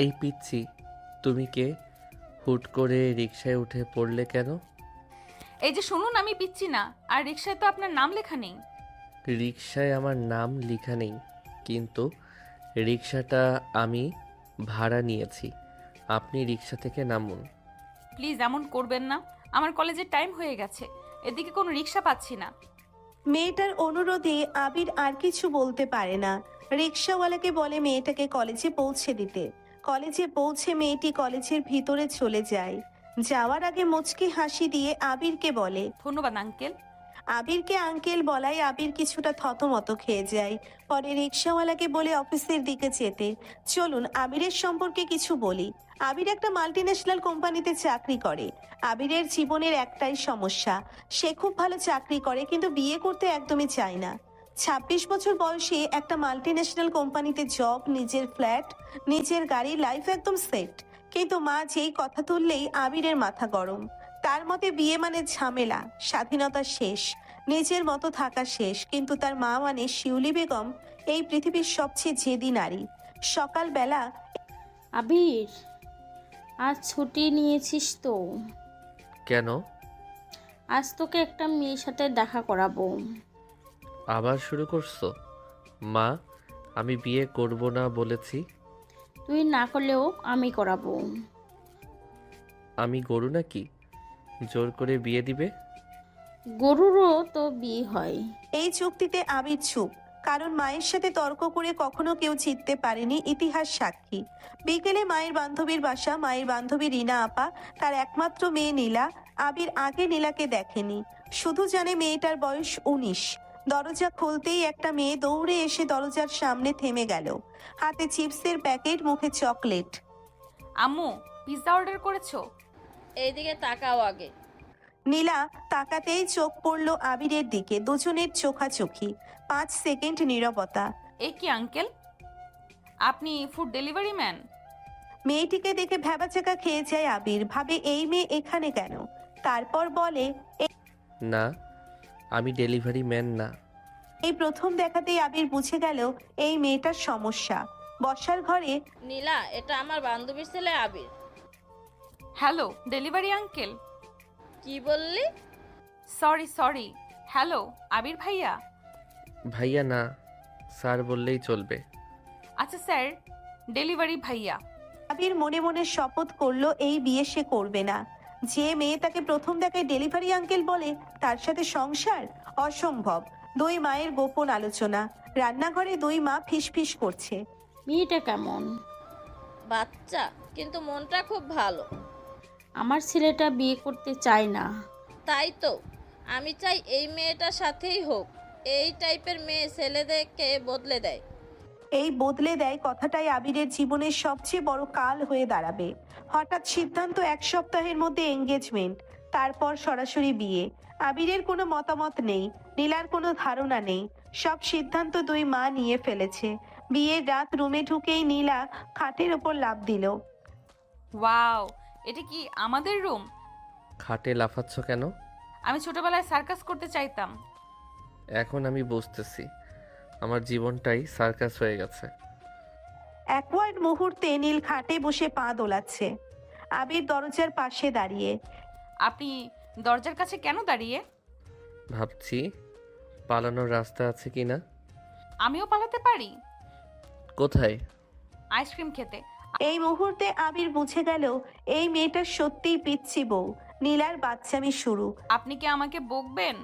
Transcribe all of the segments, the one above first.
এই পিচ্ছি, তুমি কে? হুট করে রিকশায় উঠে পড়লে কেন? এই যে শুনুন, আমি পিচ্ছি না, আর রিকশায় তো আপনার নাম লেখা নেই। রিকশায় আমার নাম লেখা নেই, কিন্তু রিকশাটা আমি ভাড়া নিয়েছি। আপনি রিকশা থেকে নামুন। প্লিজ এমন করবেন না, আমার কলেজের টাইম হয়ে গেছে, এদিকে কোনো রিকশা পাচ্ছি না। মেয়েটার অনুরোধে আবির আর কিছু বলতে পারে না। রিক্সাওয়ালাকে বলে মেয়েটাকে কলেজে পৌঁছে দিতে। কলেজে পৌঁছে মেয়েটি কলেজের ভিতরে চলে যায়। যাওয়ার আগে মুচকি হাসি দিয়ে আবিরকে বলে। ধন্যবাদ আঙ্কেল। আবিরকে আঙ্কেল বলায় আবির কিছুটা থতমত খেয়ে যায়। পরে রিক্সাওয়ালাকে বলে অফিসের দিকে যেতে। চলুন আবিরের সম্পর্কে কিছু বলি। আবির একটা মাল্টিন্যাশনাল কোম্পানিতে চাকরি করে। আবিরের জীবনের একটাই সমস্যা, সে খুব ভালো চাকরি করে কিন্তু বিয়ে করতে একদমই চায় না। 26 বছর বয়সে একটা মাল্টিন্যাশনাল কোম্পানিতে জব, নিজের ফ্ল্যাট, নিজের গাড়ি, লাইফ একদম সেট। কিন্তু মা যেই কথা তুললেই আবিরের মাথা গরম। তার মতে বিয়ে মানে ঝামেলা, স্বাধীনতা শেষ, নিজের মতো থাকা শেষ। কিন্তু তার মা মানে শিউলি বেগম এই পৃথিবীর সবচেয়ে জেদি নারী। সকালবেলা আবির, আজ ছুটি নিয়েছিস তো? কেন? আজ তোকে একটা মেয়ের সাথে দেখা করাবো। আবার শুরু করছো? মা, আমি বিয়ে করব না বলেছি। তুই না করলেও আমি করাবো। আমি গরু নাকি জোর করে বিয়ে দিবে? গরুরও তো বিয়ে হয়। এই চুক্তিতে আবির চুপ, কারণ মায়ের সাথে তর্ক করে কখনো কেউ জিততে পারেনি, ইতিহাস সাক্ষী। বিকেলে মায়ের বান্ধবীর বাসা, মায়ের বান্ধবী রিনা আপা, তার একমাত্র মেয়ে নীলা। আবির আগে নীলাকে দেখেনি, শুধু জানে মেয়েটার বয়স 19। দরজা খুলতেই একটা মেয়ে দৌড়ে এসে দরজার সামনে থেমে গেল, হাতে চিপসের প্যাকেট, মুখে চকলেট। আম্মু, পিৎজা অর্ডার করেছো? এইদিকে তাকাও আগে। নীলা তাকাতেই চোখ পড়ল আবিরের দিকে, দুজনের চোখাচোখি। 5 সেকেন্ড নীরবতা। এ কি আঙ্কেল, আপনি ফুড ডেলিভারি ম্যান? মেয়েটিকে দেখে ভ্যাবাচাকা খেয়ে যায় আবির, ভাবে এই মেয়ে এখানে কেন। তারপর বলে, না, আমি ডেলিভারি ম্যান না। এই প্রথম দেখাতেই আবির বুঝে গেল এই মেয়েটার সমস্যা। বসার ঘরে নীলা, এটা আমার বান্ধবীর ছেলে আবির। Hello delivery uncle. কি বললি? সরি সরি, হ্যালো আবির ভাইয়া। ভাইয়া না, স্যার বললেই চলবে। আচ্ছা স্যার, ডেলিভারি ভাইয়া। আবির মনে মনে শপথ করলো এই বিয়ে সে করবে না। যে মেয়ে তাকে প্রথম দেখায় ডেলিভারি আঙ্কেল বলে, তার সাথে সংসার অসম্ভব। দুই মায়ের গোপন আলোচনা। রান্নাঘরে দুই মা ফিসফিস করছে। মেয়েটা কেমন? বাচ্চা, কিন্তু মনটা খুব ভালো। আমার ছেলেটা বিয়ে করতে চায় না। তাই তো, আমি চাই এই মেয়েটার সাথেই হোক। এই টাইপের মেয়ে ছেলেদেরকে বদলে দেয়। এই বদলে দেয় কথাটাই আবিরের জীবনের সবচেয়ে বড় কাল হয়ে দাঁড়াবে। হঠাৎ সিদ্ধান্ত, 1 সপ্তাহের মধ্যে এঙ্গেজমেন্ট, তারপর সরাসরি বিয়ে। আবিরের কোনো মতামত নেই, নীলার কোনো ধারণা নেই, সব সিদ্ধান্ত দুই মা নিয়ে ফেলেছে। বিয়ের রাত রুমে ঢুকেই নীলা খাটের ওপর লাফ দিল। ওয়াও, এটা কি আমাদের রুম? খাটে লাফাচ্ছ কেন? আমি ছোটবেলায় সার্কাস করতে চাইতাম। এখন আমি বুঝতেছি আমার জীবনটাই সার্কাস হয়ে গেছে। অ্যাকওয়ার্ড মুহূর্তে নীল খাটে বসে পা দোলাচ্ছে। আবির দরজার পাশে দাঁড়িয়ে। আপনি দরজার কাছে কেন দাঁড়িয়ে? ভাবছি পালানোর রাস্তা আছে কি না। আমিও পালাতে পারি। কোথায়? আইসক্রিম খেতে। এই মুহূর্তে আবির বুঝে গেল এই মেয়েটা সত্যিই পিচ্ছি বউ। নীলার বাচ্চামি শুরু। আপনি কি আমাকে বকবেন?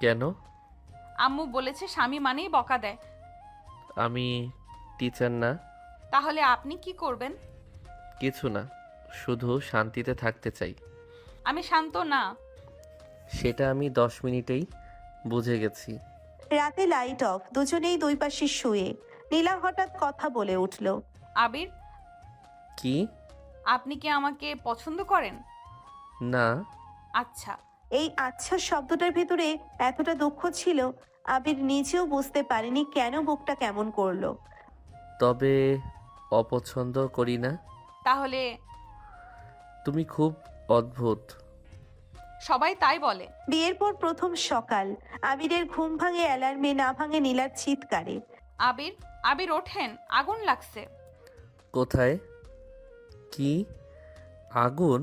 কেন? আম্মু বলেছে স্বামী মানেই বকা দেয়। আমি টিচার না। তাহলে আপনি কি করবেন? কিছু না, শুধু শান্তিতে থাকতে চাই। আমি শান্ত না। সেটা আমি 10 মিনিটেই বুঝে গেছি। রাতে লাইট অফ, দুজনেই দুই পাশে শুয়ে। নীলা হঠাৎ কথা বলে উঠল। আবির, কি? আপনি কি আমাকে পছন্দ করেন? না। আচ্ছা। এই আচ্ছা শব্দটার ভেতরে এতটা দুঃখ ছিল, আবির নিজেও বুঝতে পারেনি কেন বুকটা কেমন করলো। তবে অপছন্দ করি না। তাহলে? তুমি খুব অদ্ভুত। সবাই তাই বলে। বিয়ের পর প্রথম সকাল, আবিরের ঘুম ভাঙে অ্যালার্মে, না ভাঙে নীলার চিৎকারে। আবির, আবির ওঠেন, আগুন লাগছে। কোথায়? কি? আগুন?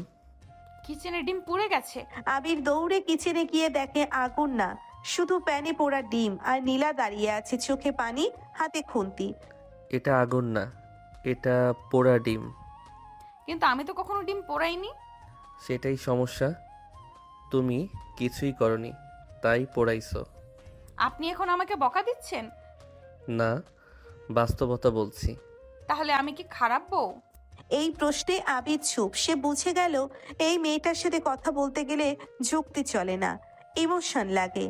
কিচেনে ডিম পুড়ে গেছে। আবির দৌড়ে কিচেনে গিয়ে দেখে আগুন না, শুধু প্যানে পোড়া ডিম, আর নীলা দাঁড়িয়ে আছে, চোখে পানি, হাতে খুন্তি। এটা আগুন না, এটা পোড়া ডিম। কিন্তু আমি তো কখনো ডিম পোড়াইনি। সেটাই সমস্যা, তুমি কিছুই করনি, তাই পোড়াইছো। আপনি এখন আমাকে বকা দিচ্ছেন? না, বাস্তবতা বলছি। তাহলে আমি কি খারাপ বউ? এই প্রশ্নে আবির চুপ। সে বুঝে গেল এই মেয়েটার সাথে কথা বলতে গেলে যুক্তি চলে না, ইমোশন লাগে।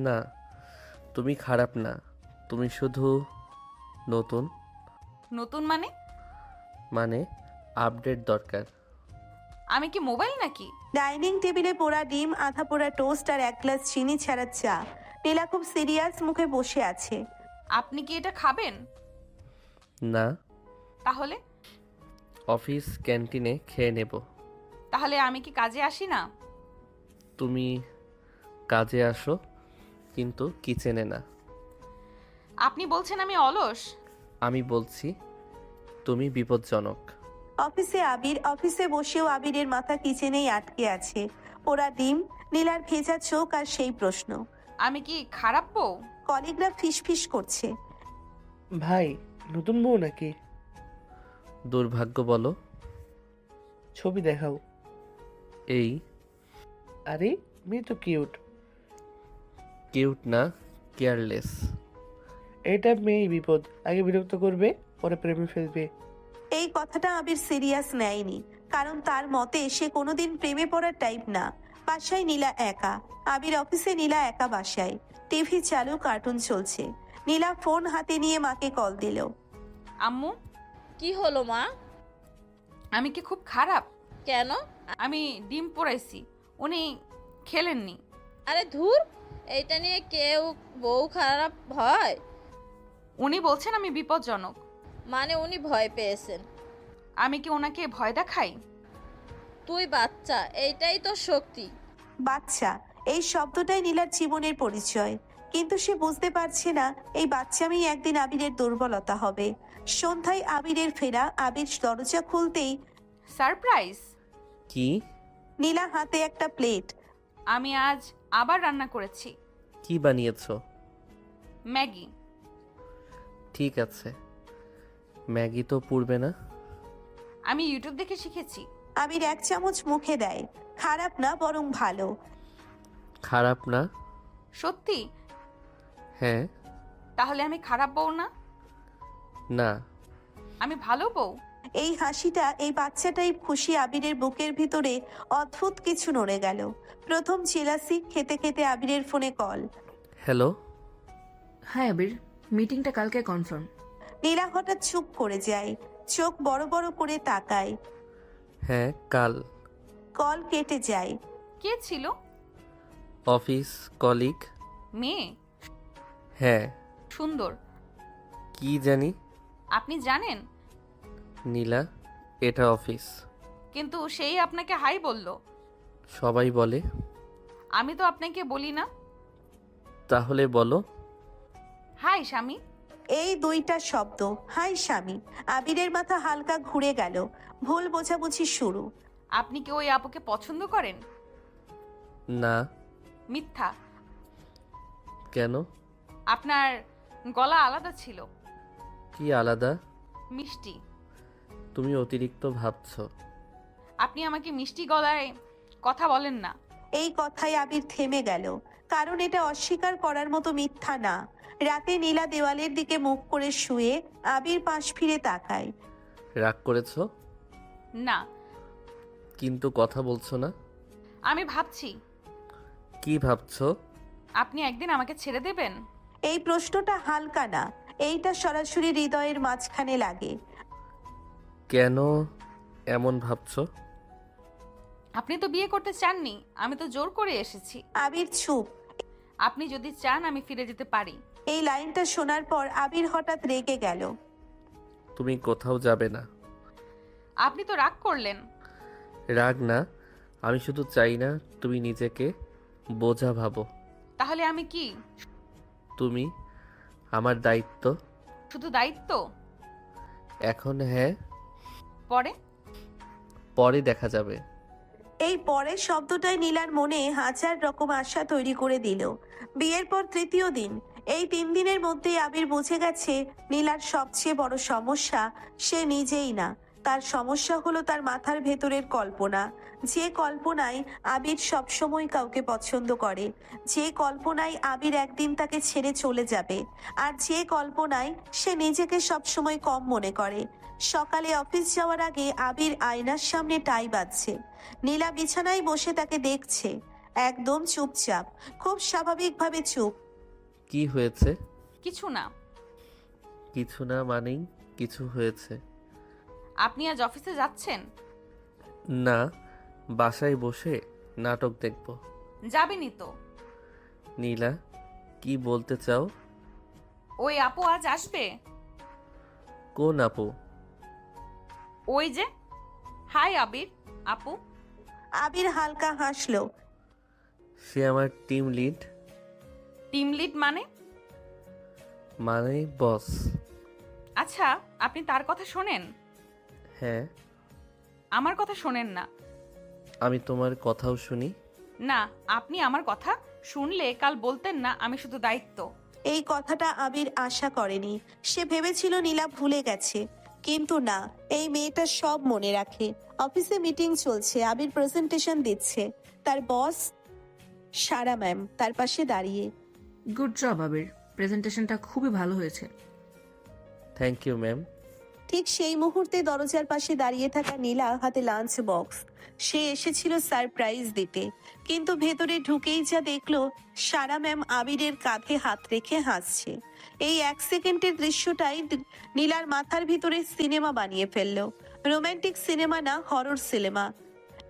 না, তুমি খারাপ না, তুমি শুধু নতুন। নতুন মানে? মানে আপডেট দরকার। আমি কি মোবাইল নাকি? ডাইনিং টেবিলে পোড়া ডিম, আধা পোড়া টোস্ট আর এক গ্লাস চিনি ছাড়া চা। নীলা খুব সিরিয়াস মুখে বসে আছে। আপনি কি এটা খাবেন? না, তাহলে? অফিস ক্যান্টিনে খেয়ে নেব। তাহলে আমি কি কাজে আসি না? তুমি কাজে আসো, কিন্তু কিচেনে না। আপনি বলছেন আমি অলস? আমি বলছি তুমি বিপজ্জনক। অফিসে বসেও আবিরের মাথা কিচেনেই আটকে আছে। পোড়া ডিম, নীলার ভেজা চোখ আর সেই প্রশ্ন। আমি কি খারাপ বউ? কলিগরা ফিসফিস করছে। ভাই, নতুন বউ নাকি? দুর্ভাগ্য বলো। ছবি দেখাও। এই আরে, মেয়ে তো কিউট। কিউট না, কেয়ারলেস। এটা মেয়েই বিপদ, আগে বিরক্ত করবে, পরে প্রেমে ফেলবে। এই কথাটা আবির সিরিয়াস নেয়নি, কারণ তার মতে সে কোনোদিন প্রেমে পড়ার টাইপ না। বাসায় নীলা একা, আবির অফিসে, নীলা একা বাসায়। টিভি চালু, কার্টুন চলছে। নীলা ফোন হাতে নিয়ে মাকে কল দিল। আম্মু, কি হলো মা? আমি কি খুব খারাপ? কেন? আমি ডিম পোড়াইছি, উনি খেলেননি। আরে ধুর, এইটা নিয়ে কেউ বউ খারাপ হয়? উনি বলছেন আমি বিপজ্জনক। মানে উনি ভয় পেয়েছেন? আমি কি ওনাকে ভয় দেখাই? তুই বাচ্চা, এইটাই তো শক্তি। বাচ্চা, এই শব্দটাই নীলার জীবনের পরিচয়। কিন্তু সে বুঝতে পারছে না এই বাচ্চামি একদিন আবিরের দুর্বলতা হবে। সন্ধ্যায় আবিরের ফেরা। আবির দরজা খুলতেই সারপ্রাইজ! কি? নীলা হাতে একটা প্লেট। আমি আজ আবার রান্না করেছি। কি বানিয়েছো? ম্যাগি। ঠিক আছে, ম্যাগি তো পুড়বে না। আমি ইউটিউব দেখে শিখেছি। আবির এক চামচ মুখে দেয়। খারাপ না, বরং ভালো। খারাপ না? সত্যি? হ্যাঁ। তাহলে আমি খারাপ বউ না? না। আমি ভালো বউ। এই হাসিটা, এই বাচ্চাটাই খুশি। আবিরের বুকের ভিতরে অদ্ভুত কিছু নড়ে গেল। প্রথম জেলাসি। খেতে খেতে আবিরের ফোনে কল। হ্যালো। হ্যাঁ আবির, মিটিংটা কালকে কনফার্ম। নীলা হঠাৎ চুপ করে যায়, চোখ বড় বড় করে তাকায়। হ্যাঁ, কাল। কল কেটে যায়। কে ছিল? Office colleague. মেয়ে? হ্যাঁ। সুন্দর? কি জানি। আপনি জানেন? নীলা, এটা অফিস। কিন্তু সেই আপনাকে হাই বলল। সবাই বলে। আমি তো আপনাকে বলি না। তাহলে বলো। হাই স্বামী। এই দুইটা শব্দ, হাই স্বামী। আবিরের মাথা হালকা ঘুরে গেল। ভুল বোঝাবুঝি শুরু। আপনি কি ওই আপুকে পছন্দ করেন? না। মিথ্যা। কেন? আপনার গলা আলাদা ছিল। কি আলাদা? মিষ্টি। তুমি অতিরিক্ত ভাবছো। আপনি আমাকে মিষ্টি গলায় কথা বলেন না। এই কথায় আবির থেমে গেল, কারণ এটা অস্বীকার করার মতো মিথ্যা না। রাতে নীলা দেওয়ালের দিকে মুখ করে শুয়ে আবির পাশ ফিরে তাকায়। রাগ করেছো? না। কিন্তু কথা বলছো না। আমি ভাবছি। কি ভাবছো? আপনি একদিন আমাকে ছেড়ে দেবেন? এই প্রশ্নটা হালকা না, এইটা সরাসরি হৃদয়ের মাঝখানে লাগে। কেন এমন ভাবছো? আপনি তো বিয়ে করতে চাননি, আমি তো জোর করে এসেছি। আবির চুপ। আপনি যদি চান আমি ফিরে যেতে পারি। এই লাইনটা শোনার পর আবির হঠাৎ রেগে গেল। তুমি কোথাও যাবে না। আপনি তো রাগ করলেন। রাগ না, আমি শুধু চাই না তুমি নিজেকে বোঝা ভাবো। তাহলে আমি কি? তুমি আমার দায়িত্ব। শুধু দায়িত্ব? এখন হ্যাঁ, পরে? পরে দেখা যাবে। এই পরের শব্দটাই নীলার মনে হাজার রকম আশা তৈরি করে দিল। বিয়ের পর তৃতীয় দিন। এই 3 দিনের মধ্যেই আবির বুঝে গেছে নীলার সবচেয়ে বড় সমস্যা সে নিজেই না, তার সমস্যা হলো তার মাথার ভেতরের কল্পনা। যে কল্পনায় আবির সবসময় কাউকে পছন্দ করে, যে কল্পনায় আবির একদিন তাকে ছেড়ে চলে যাবে, আর যে কল্পনায় সে নিজেকে সবসময় কম মনে করে। সকালে অফিস যাওয়ার আগে আবির আয়নার সামনে টাই বাঁধছে। নীলা বিছানায় বসে তাকে দেখছে, একদম চুপচাপ, খুব স্বাভাবিকভাবে চুপ। কি হয়েছে? কিছু না। কিছু না মানেই কিছু হয়েছে। আপনি আজ অফিসে যাচ্ছেন? না, বাসায় বসে নাটক দেখব। যাবেনই তো। নীলা, কি বলতে চাও? ওই আপু আজ আসবে। কোন আপু? ওই যে। হাই আবির। আপু। আবির হালকা হাসলো। সে আমার টিম লিড। টিম লিড মানে? মানে বস। আচ্ছা, আপনি তার কথা শোনেন? হ্যাঁ। আমার কথা শোনেন না? আমি তোমার কথাও শুনি। না, আপনি আমার কথা শুনলে কাল বলতেন না আমি শুধু দায়িত্ব। এই কথাটা আবির আশা করেনি। সে ভেবেছিল নীলা ভুলে গেছে, কিন্তু না, এই মেয়েটা সব মনে রাখে। অফিসে মিটিং চলছে, আবির প্রেজেন্টেশন দিচ্ছে। তার বস সারা ম্যাম তার পাশে দাঁড়িয়ে। গুড জব আবির, প্রেজেন্টেশনটা খুবই ভালো হয়েছে। Thank you ma'am. ঠিক সেই মুহূর্তে দরজার পাশে দাঁড়িয়ে থাকা নীলা হাতে লাঞ্চ বক্স। সে এসেছিল সারপ্রাইজ দিতে, কিন্তু ভেতরে ঢুকেই যা দেখলো সারা ম্যাম আবিরের কাঁধে হাত রেখে হাসছে। এই 1 সেকেন্ডের দৃশ্যটাই নীলার মাথার ভিতরে সিনেমা বানিয়ে ফেললো। রোমান্টিক সিনেমা না, হরর সিনেমা।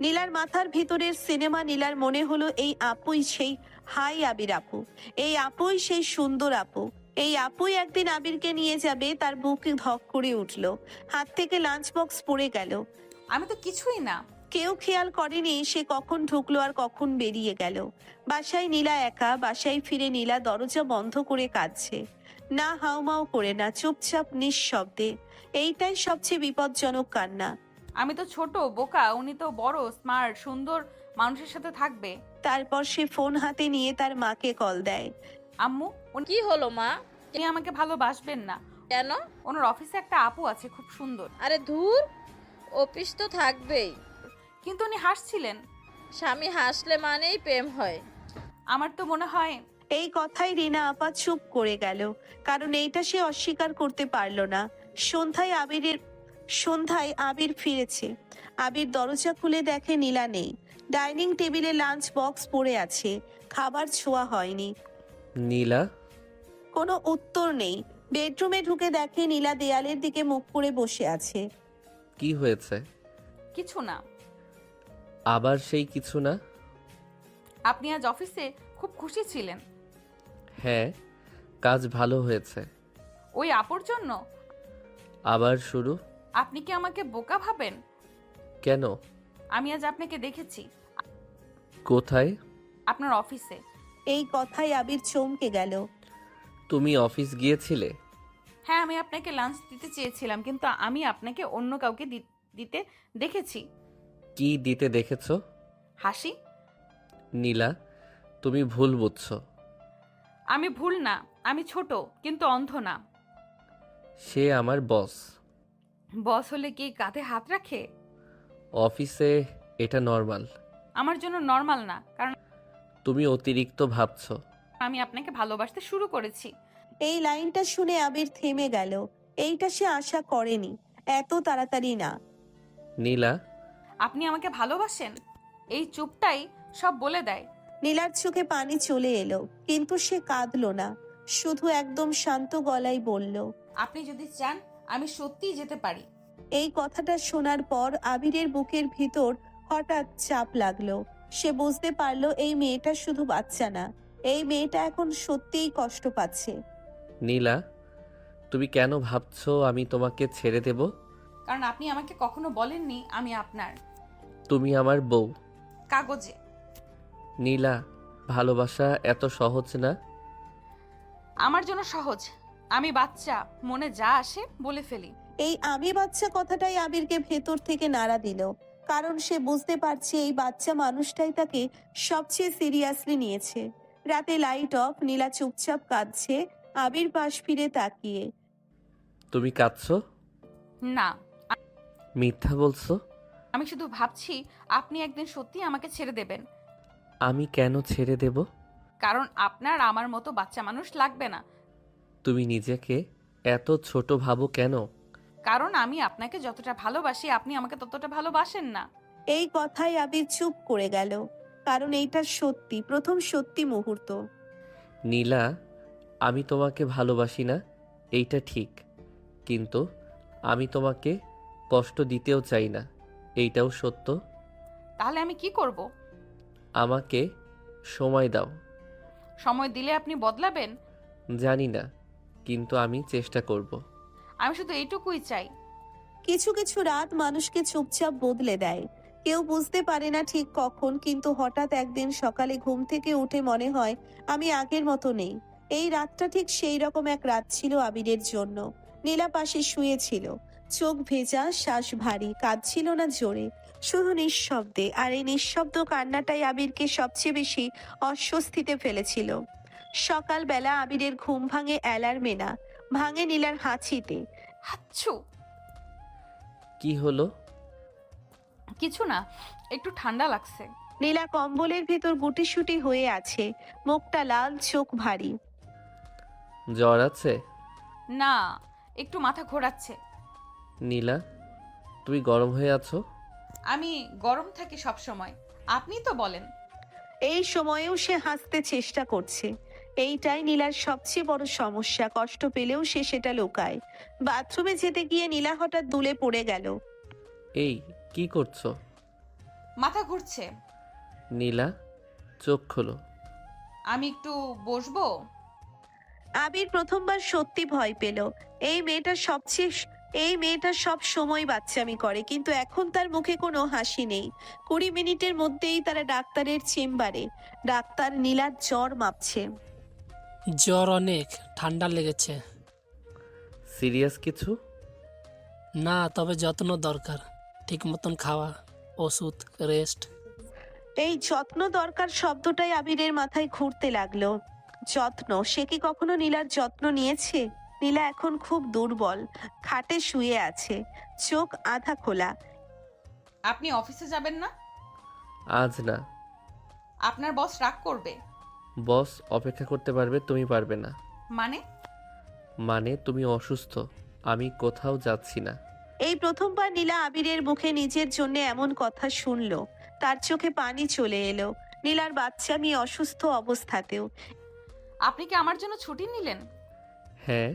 নীলার মাথার ভিতরের সিনেমা। নীলার মনে হলো এই আপুই সেই হাই আবির আপু, এই আপুই সেই সুন্দর আপু, এই আপুই একদিন আবিরকে নিয়ে যাবে। তার বুকে ধক করে উঠল, হাত থেকে লাঞ্চ বক্স পড়ে গেল। আমি তো কিছুই না। কেউ খেয়াল করেনি সে কখন ঢুকলো আর কখন বেরিয়ে গেল। বাসায় নীলা একা। বাসায় ফিরে নীলা দরজা বন্ধ করে কাঁদছে, না হাউমাউ করে, না চুপচাপ, নিঃশব্দে। এইটাই সবচেয়ে বিপজ্জনক কান্না। আমি তো ছোট বোকা, উনি তো বড় স্মার্ট সুন্দর মানুষের সাথে থাকবে। তারপর সে ফোন হাতে নিয়ে তার মাকে কল দেয়। আম্মু, কি হলো মা? উনি আমাকে ভালোবাসবেন না। কেন? ওনার অফিসে একটা আপু আছে খুব সুন্দর। আরে ধুর, অফিস তো থাকবেই। কিন্তু উনি হাসছিলেন। স্বামী হাসলে মানেই প্রেম হয়। আমার তো মনে হয়। এই কথায় রিনা আপা চুপ করে গেল, কারণ এইটা সে অস্বীকার করতে পারল না। সন্ধ্যায় আবির ফিরেছে। আবির দরজা খুলে দেখে নীলা নেই। ডাইনিং টেবিলে লাঞ্চ বক্স পড়ে আছে, খাবার ছোঁয়া হয়নি। নীলা? কোনো উত্তর নেই। বেডরুমে ঢুকে দেখে নীলা দেয়ালের দিকে মুখ করে বসে আছে। কি হয়েছে? কিছু না। আবার সেই কিছু না? আপনি আজ অফিসে খুব খুশি ছিলেন। হ্যাঁ, কাজ ভালো হয়েছে। ওই আপুর জন্য? আবার শুরু? আপনি কি আমাকে বোকা ভাবেন? কেন? আমি আজ আপনাকে দেখেছি কোথায়? আপনার অফিসে। এই কথায় আবির চমকে গেল। তুমি অফিস গিয়েছিলে? হ্যাঁ, আমি আপনাকে লাঞ্চ দিতে চেয়েছিলাম, কিন্তু আমি আপনাকে অন্য কাউকে দিতে দেখেছি। কি দিতে দেখেছো? হাসি। নীলা, তুমি ভুল বুঝছো। আমি ভুল না, আমি ছোট কিন্তু অন্ধ না। সে আমার বস। বস হলে কি কাঁধে হাত রাখে? অফিসে এটা নর্মাল। আমার জন্য নর্মাল না, কারণ তুমি অতিরিক্ত ভাবছো। আমি আপনাকে ভালোবাসতে শুরু করেছি। এই লাইনটা শুনে আবির থেমে গেল। এইটা সে আশা করেনি, এত তাড়াতাড়ি না। নীলা, আপনি আমাকে ভালোবাসেন? এই চুপটাই সব বলে দেয়। নীলার চোখে পানি চলে এলো, কিন্তু সে কাঁদলো না, শুধু একদম শান্ত গলায় বলল, আপনি যদি চান আমি সত্যিই যেতে পারি। এই কথাটা শোনার পর আবিরের বুকের ভিতর হঠাৎ চাপ লাগলো। সে বুঝতে পারলো এই মেয়েটা শুধু বাচ্চা না, এই মেয়েটা এখন সত্যিই কষ্ট পাচ্ছে। নীলা, তুমি কেন ভাবছো আমি তোমাকে ছেড়ে দেব? কারণ আপনি আমাকে কখনো বলেননি আমি আপনার। তুমি আমার বউ। কাগজে। নীলা, ভালোবাসা এত সহজ না। আমার জন্য সহজ। আমি বাচ্চা, মনে যা আসে বলে ফেলি। এই আমি বাচ্চা কথাটাই আবিরকে ভেতর থেকে নাড়া দিল, কারণ সে বুঝতে পারছে এই বাচ্চা মানুষটাই তাকে সবচেয়ে সিরিয়াসলি নিয়েছে। রাতে লাইট অফ, নীলা চুপচাপ কাঁদছে, আবির পাশ ফিরে তাকিয়ে। তুমি কাঁদছো? না, মিথ্যা বলছো। আমি শুধু ভাবছি আপনি একদিন সত্যি আমাকে ছেড়ে দেবেন। আমি কেন ছেড়ে দেব? কারণ আপনার আমার মতো বাচ্চা মানুষ লাগবে না। তুমি নিজেকে এত ছোট ভাবো কেন? কারণ আমি আপনাকে যতটা ভালোবাসি আপনি আমাকে ততটা ভালোবাসেন না। এই কথায় আবির চুপ করে গেল, কারণ এইটা সত্যি, প্রথম সত্যি মুহূর্ত। নীলা, আমি তোমাকে ভালোবাসি না এইটা ঠিক, কিন্তু আমি তোমাকে কষ্ট দিতেও চাই না এইটাও সত্য। তাহলে আমি কি করব? আমাকে সময় দাও। সময় দিলে আপনি বদলাবেন? জানি না, কিন্তু আমি চেষ্টা করব। আমি শুধু এইটুকুই চাই। কিছু কিছু রাত মানুষকে চুপচাপ বদলে দেয়, কেউ বুঝতে পারে না ঠিক কখন, কিন্তু হঠাৎ একদিন সকালে ঘুম থেকে উঠে মনে হয় আমি আগের মতো নেই। এই রাতটা ঠিক সেই রকম এক রাত ছিল আবিরের জন্য। নীলা পাশে শুয়েছিল, চোখ ভেজা, শ্বাস ভারী, কাঁদছিল না জোরে, শুধু নিঃশব্দে। আর এই নিঃশব্দ কান্নাটাই আবিরকে সবচেয়ে বেশি অস্বস্তিতে ফেলেছিল। সকালবেলা আবিরের ঘুম ভাঙে অ্যালার্মে না, ভাঙে নীলার হাঁচিতে। হাচ্ছু। কি হলো? কিছু না, একটু ঠান্ডা লাগছে। নীলা কম্বলের ভেতর গুটিসুটি হয়ে আছে, মুখটা লাল, চোখ ভারী। জ্বর আছে? না, একটু মাথা ঘোরাচ্ছে। নীলা, তুমি গরম হয়ে আছো? আমি গরম থাকি সব সময়, আপনি তো বলেন। এই সময়েও সে হাসতে চেষ্টা করছে। এইটাই নীলার সবচেয়ে বড় সমস্যা, কষ্ট পেলেও সে সেটা লুকায়। বাথরুমে যেতে গিয়ে নীলা হঠাৎ দুলে পড়ে গেল। এই কি করছো? মাথা ঘুরছে। নীলা, চোখ খোলো। আমি একটু বসবো? আবির প্রথমবার সত্যি ভয় পেল। এই মেয়েটা সব সময় বাচ্চামি করে, কিন্তু এখন তার মুখে কোনো হাসি নেই। 20 মিনিটের মধ্যেই তারা ডাক্তারের চেম্বারে। ডাক্তার নীলার জ্বর মাপছে। জ্বর অনেক, ঠান্ডা লেগেছে। সিরিয়াস কিছু? না, তবে যত্ন দরকার, ঠিক মতন খাওয়া, ওষুধ, রেস্ট। এই যত্ন দরকার শব্দটাই আবিরের মাথায় ঘুরতে লাগলো। যত্ন, সে কি কখনো নীলার যত্ন নিয়েছে? নীলা এখন খুব দুর্বল, খাটে শুয়ে আছে, চোখ আধা খোলা। আপনি অফিসে যাবেন না? আজ না। আপনার বস রাগ করবে। বস অপেক্ষা করতে পারবে, তুমি পারবে না। মানে তুমি অসুস্থ, আমি কোথাও যাচ্ছি না। এই প্রথমবার নীলা আবিরের মুখে নিজের জন্য এমন কথা শুনলো, তার চোখে পানি চলে এলো। নীলার বাচ্চা মেয়ে অসুস্থ অবস্থাতেও। আপনি কি আমার জন্য ছুটি নিলেন? হ্যাঁ।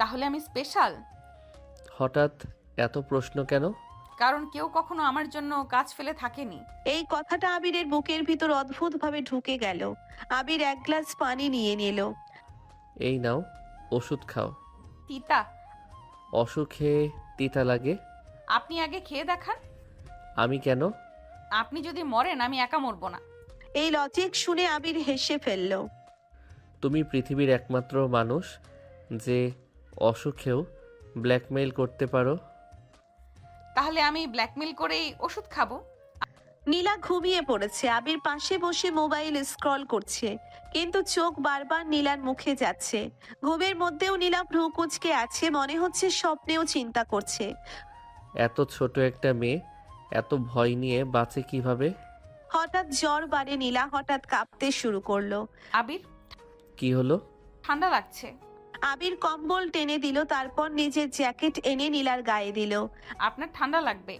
তাহলে আমি স্পেশাল? হঠাৎ এত প্রশ্ন কেন? কারণ কেউ কখনো আমার জন্য কাজ ফেলে থাকেনি। এই কথাটা আবিরের বুকের ভিতর অদ্ভুতভাবে ঢুকে গেল। আবির এক গ্লাস পানি নিয়ে নিল। এই নাও, ওষুধ খাও। তিতা? অসুখে তিতা লাগে? আপনি আগে খেয়ে দেখান। আমি কেন? আপনি যদি মরেন আমি একা মরবো না। এই লজিক শুনে আবির হেসে ফেলল। তুমি পৃথিবীর একমাত্র মানুষ যে অসুখেও ব্ল্যাকমেইল করতে পারো। তাহলে আমি ব্ল্যাকমেল করেই ওষুধ খাবো? নীলা ঘুমিয়ে পড়েছে, আবির পাশে বসে মোবাইল স্ক্রল করছে, কিন্তু চোখ বারবার নীলার মুখে যাচ্ছে। ঘুমের মধ্যেও নীলা ভ্রু কুঁচকে আছে, মনে হচ্ছে স্বপ্নেও চিন্তা করছে। এত ছোট একটা মেয়ে এত ভয় নিয়ে বাঁচে কিভাবে? হঠাৎ জ্বর বাড়ে, নীলা হঠাৎ কাঁপতে শুরু করলো। আবির, কি হলো? ঠান্ডা লাগছে। আবির কম্বল টেনে দিল, তারপর নিজের জ্যাকেট এনে নীলার গায়ে দিল। আপনার ঠান্ডা লাগবে।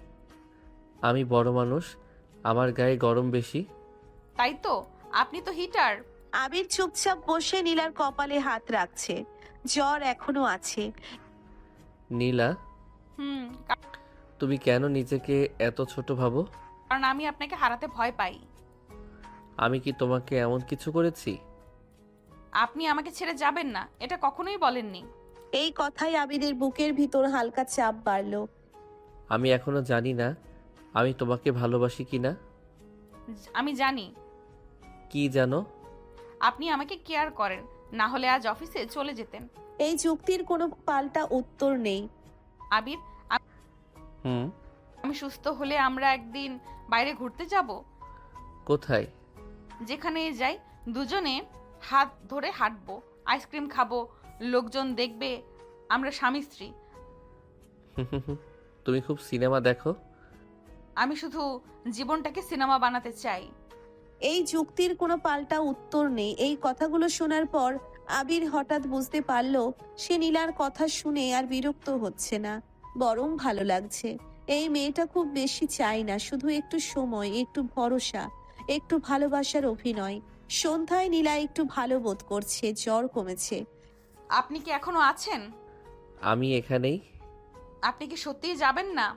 আমি বড় মানুষ, আমার গায়ে গরম বেশি। তাই তো, আপনি তো হিটার। আবির চুপচাপ বসে নীলার কপালে হাত রাখছে। জ্বর এখনো আছে। নীলা, হুম, তুমি কেন নিজেকে এত ছোট ভাবো? কারণ আমি আপনাকে হারাতে ভয় পাই। আমি কি তোমাকে এমন কিছু করেছি? আপনি আমাকে ছেড়ে যাবেন না, এটা কখনোই বলেননি। এই কথাই আবিরের বুকের ভিতর হালকা চাপ বাড়লো। আমি এখনো জানি না আমি তোমাকে ভালোবাসি কিনা। আমি জানি। কি জানো? আপনি আমাকে কেয়ার করেন, না হলে আজ অফিসে চলে যেতেন। এই যুক্তির কোনো পাল্টা উত্তর নেই। আবির, হুম। আমি সুস্থ হলে আমরা একদিন বাইরে ঘুরতে যাব। কোথায়? যেখানে যাই দুজনে হাত ধরে হাঁটবো, আইসক্রিম খাবো, লোকজন দেখবে আমরা স্বামী স্ত্রী। তুমি খুব সিনেমা দেখো। আমি শুধু জীবনটাকে সিনেমা বানাতে চাই। এই যুক্তির কোনো পাল্টা উত্তর নেই। এই কথাগুলো শোনার পর আবির হঠাৎ বুঝতে পারল সে নীলার কথা শুনে আর বিরক্ত হচ্ছে না, বরং ভালো লাগছে। এই মেয়েটা খুব বেশি চায় না, শুধু একটু সময়, একটু ভরসা, একটু ভালোবাসার অভিনয়। সন্ধ্যায় নীলা একটু ভালো বোধ করছে, জ্বর কমেছে। আপনি কি এখনো আছেন? আমি এখানেই। আপনি কি সত্যিই যাবেন না?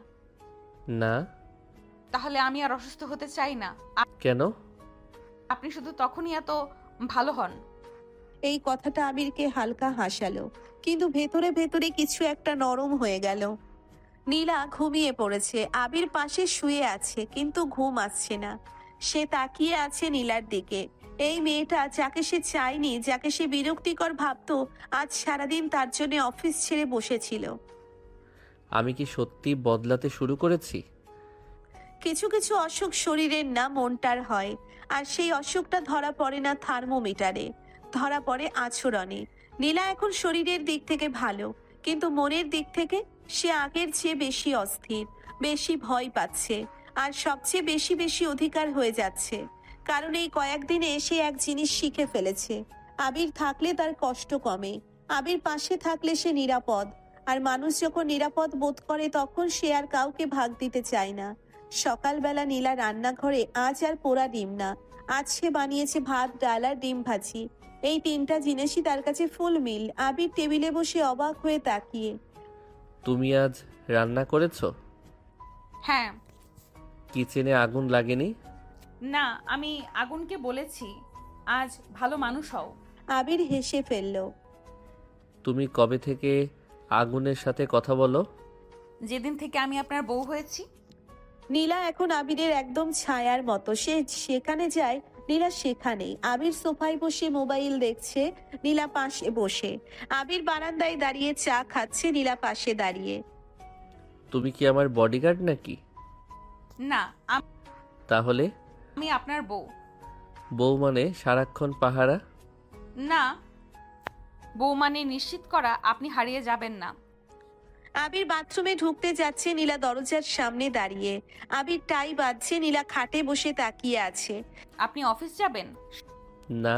না। তাহলে আমি আর অসুস্থ হতে চাই না। কেন? আপনি শুধু তখনই এত ভালো হন। এই কথাটা আবিরকে হালকা হাসালো, কিন্তু ভেতরে ভেতরে কিছু একটা নরম হয়ে গেল। নীলা ঘুমিয়ে পড়েছে, আবির পাশে শুয়ে আছে, কিন্তু ঘুম আসছে না। সে তাকিয়ে আছে নীলার দিকে। এই মেয়েটা যাকে সে চায়নি, যাকে সে বিরক্তিকর ভাবতো, আজ সারাদিন তার জন্য অফিস ছেড়ে বসেছিল। আমি কি সত্যি বদলাতে শুরু করেছি? কিছু কিছু অসুখ শরীরের না মনটার হয়, আর সেই অসুখটা ধরা পড়ে না থার্মোমিটারে, ধরা পড়ে আচরণে। নীলা এখন শরীরের দিক থেকে ভালো, কিন্তু মনের দিক থেকে সে আগের চেয়ে বেশি অস্থির, বেশি ভয় পাচ্ছে, আর সবচেয়ে বেশি বেশি অধিকার হয়ে যাচ্ছে। কারণ এই কয়েকদিনে সে এক জিনিস শিখে ফেলেছে, আবির থাকলে তার কষ্ট কমে, আবির পাশে থাকলে সে নিরাপদ। আর মানুষ যখন নিরাপদ বোধ করে তখন সে আর কাউকে ভাগ দিতে চায় না। সকালবেলা নীলা রান্নাঘরে আজ আর পোড়া ডিম না, আজ সে বানিয়েছে ভাত, ডাল আর ডিম ভাজি। এই তিনটা জিনিসই তার কাছে ফুল মিল। আবির টেবিলে বসে অবাক হয়ে তাকিয়ে। তুমি আজ রান্না করেছো? হ্যাঁ। কিচেনে আগুন লাগেনি? না, আমি আগুনকে বলেছি আজ ভালো মানুষ হও। আবির হেসে ফেলল। তুমি কবে থেকে আগুনের সাথে কথা বলো? যেদিন থেকে আমি আপনার বউ হয়েছি। নীলা এখন আবিরের একদম ছায়ার মতো, সে সেখানে যায়, নীলা সেখানেই। আবির সোফায় বসে মোবাইল দেখছে, নীলা পাশে বসে। আবির বারান্দায় দাঁড়িয়ে চা খাচ্ছে, নীলা পাশে দাঁড়িয়ে। তুমি কি আমার বডিগার্ড নাকি? না, তাহলে? আমি আপনার বউ। বউ মানে সারাক্ষণ পাহারা? না, বউ মানে নিশ্চিত করা আপনি হারিয়ে যাবেন না। আবির বাথরুমে ঢুকতে যাচ্ছে, নীলা দরজার সামনে দাঁড়িয়ে। আবির টাই বাজছে, নীলা খাটে বসে তাকিয়ে আছে। আপনি অফিস যাবেন? না,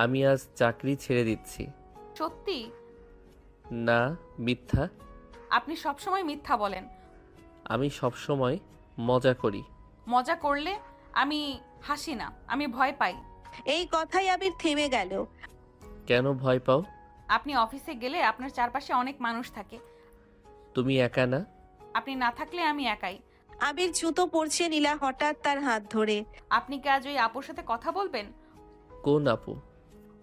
আমি আজ চাকরি ছেড়ে দিচ্ছি। সত্যি? না, মিথ্যা। আপনি সবসময় মিথ্যা বলেন। আমি সবসময় মজা করি। মজা করলে আমি হাসি না, আমি ভয় পাই। এই কথাই আবির থেমে গেল। কেন ভয় পাও? আপনি অফিসে গেলে আপনার চারপাশে অনেক মানুষ থাকে। তুমি একা না? আপনি না থাকলে আমি একাই। আবির জুতো পরছে, নীলা হঠাৎ তার হাত ধরে। আপনি কি আজ ওই আপুর সাথে কথা বলবেন? কোন আপু?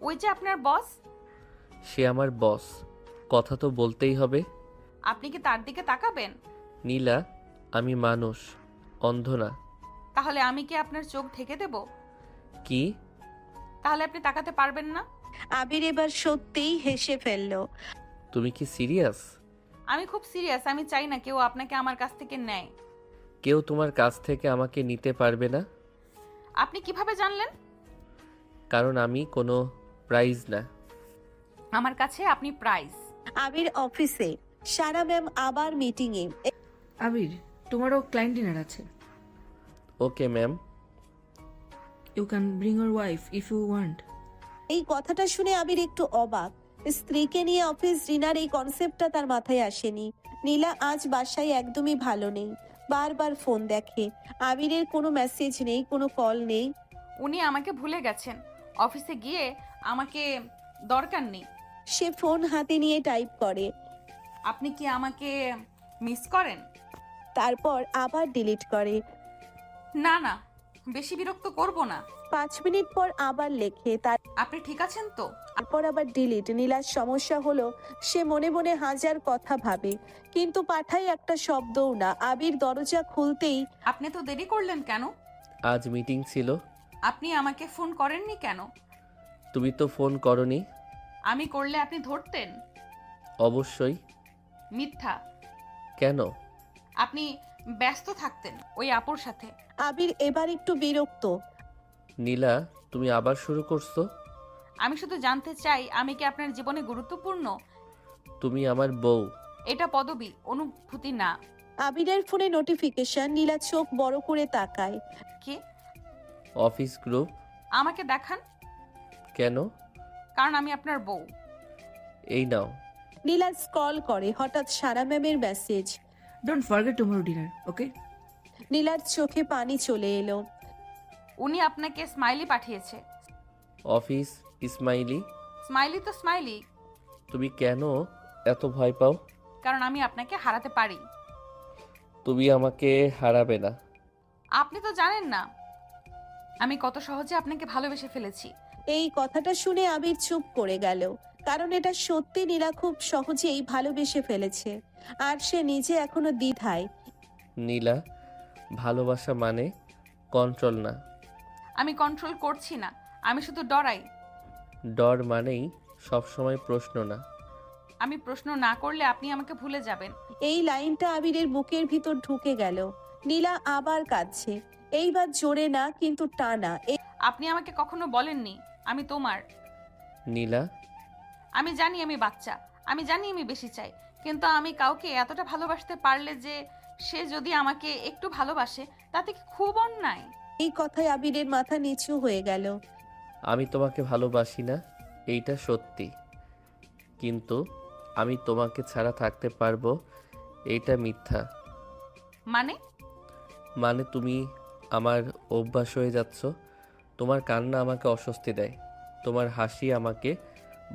ওই যে আপনার বস। সে আমার বস, কথা তো বলতেই হবে। আপনি কি তার দিকে তাকাবেন? নীলা, আমি মানুষ, অন্ধ না। তাহলে আমি কি আপনার চোখ ঢেকে দেব? কি? তাহলে আপনি তাকাতে পারবেন না। আবির এবার সত্যিই হেসে ফেলল। তুমি কি সিরিয়াস? আমি খুব সিরিয়াস। আমি চাই না কেউ আপনাকে আমার কাছ থেকে নেয়। কেউ তোমার কাছ থেকে আমাকে নিতে পারবে না। আপনি কিভাবে জানলেন? কারণ আমি কোনো প্রাইজ না। আমার কাছে আপনি প্রাইজ। আবির অফিসে, সারা ম্যাম আবার মিটিংয়ে। আবির, তোমারও ক্লায়েন্ট ডিনার আছে। Okay ma'am. You can bring your wife if you want. এই কথাটা শুনে আবির একটু অবাক। স্ত্রীকে নিয়ে অফিস ডিনার, এই কনসেপ্টটা তার মাথায় আসেনি। নীলা আজ বাসায় একদমই ভালো নেই, বারবার ফোন দেখে। আবিরের কোনো মেসেজ নেই, কোনো কল নেই। উনি আমাকে ভুলে গেছেন। অফিসে গিয়ে আমাকে দরকার নেই। সে ফোন হাতে নিয়ে টাইপ করে, আপনি কি আমাকে মিস করেন? তারপর আবার ডিলিট করে। না না, বেশি বিরক্ত করব না। 5 মিনিট পর আবার লেখে, আপনি ঠিক আছেন তো? তারপর আবার ডিলিট। নীলার সমস্যা হলো সে মনে মনে হাজার কথা ভাবে, কিন্তু পাঠায় একটা শব্দও না। আবির দরজা খুলতেই, আপনি তো দেরি করলেন কেন? আজ মিটিং ছিল। আপনি আমাকে ফোন করেননি কেন? তুমি তো ফোন করনি। আমি করলে আপনি ধরতেন? অবশ্যই। মিথ্যা। কেন? আপনি ব্যস্ত থাকতেন ওই আপুর সাথে। আবির এবার একটু বিরক্ত। নীলা, তুমি আবার শুরু করছো? আমি শুধু জানতে চাই, আমি কি আপনার জীবনে গুরুত্বপূর্ণ? তুমি আমার বউ। এটা পদবি, অনুভূতি না। আবিরের ফোনে নোটিফিকেশন। নীলা চোখ বড় করে তাকায়। কি? Office group. আমাকে দেখান। কেন? কারণ আমি আপনার বউ। এই নাও। নীলা স্ক্রল করে, হঠাৎ সারা ম্যামের message. Don't forget tomorrow dinner, okay? নীলার চোখে পানি চলে এলো। উনি আপনাকে স্মাইলি পাঠিয়েছে। Office smiley? স্মাইলি তো স্মাইলি। তুমি কেন এত ভয় পাও? কারণ আমি আপনাকে হারাতে পারি। তুমি আমাকে হারাবে না। আপনি তো জানেন না আমি কত সহজে আপনাকে ভালোবেসে ফেলেছি। এই কথাটা শুনে আবির চুপ করে গেল, কারণ এটা সত্যি নীলা খুব সহজেই ভালোবেসে ফেলেছে, আর সে নিজে এখনো দ্বিধায়। নীলা, ভালোবাসা মানে কন্ট্রোল না। আমি কন্ট্রোল করছি না, আমি শুধু ডরাই। ডর মানেই সবসময় প্রশ্ন না। আমি প্রশ্ন না করলে আপনি আমাকে ভুলে যাবেন। এই লাইনটা আবিরের বুকের ভিতর ঢুকে গেল। নীলা আবার কাঁদছে, এইবার জোরে না কিন্তু টানা। আপনি আমাকে কখনো বলেননি আমি তোমার। নীলা, আমি জানি আমি বাচ্চা, আমি জানি আমি বেশি চাই, কিন্তু আমি কাউকে এতটা ভালোবাসতে পারলে যে সে যদি আমাকে একটু ভালোবাসে, তাতে কি খুব অন্যায়? এই কথায় আবিরের মাথা নিচু হয়ে গেল। আমি তোমাকে ভালোবাসি না, এইটা সত্যি। কিন্তু আমি তোমাকে ছাড়া থাকতে পারবো, এইটা মিথ্যা। মানে তুমি আমার অভ্যাস হয়ে যাচ্ছ। তোমার কান্না আমাকে অস্বস্তি দেয়, তোমার হাসি আমাকে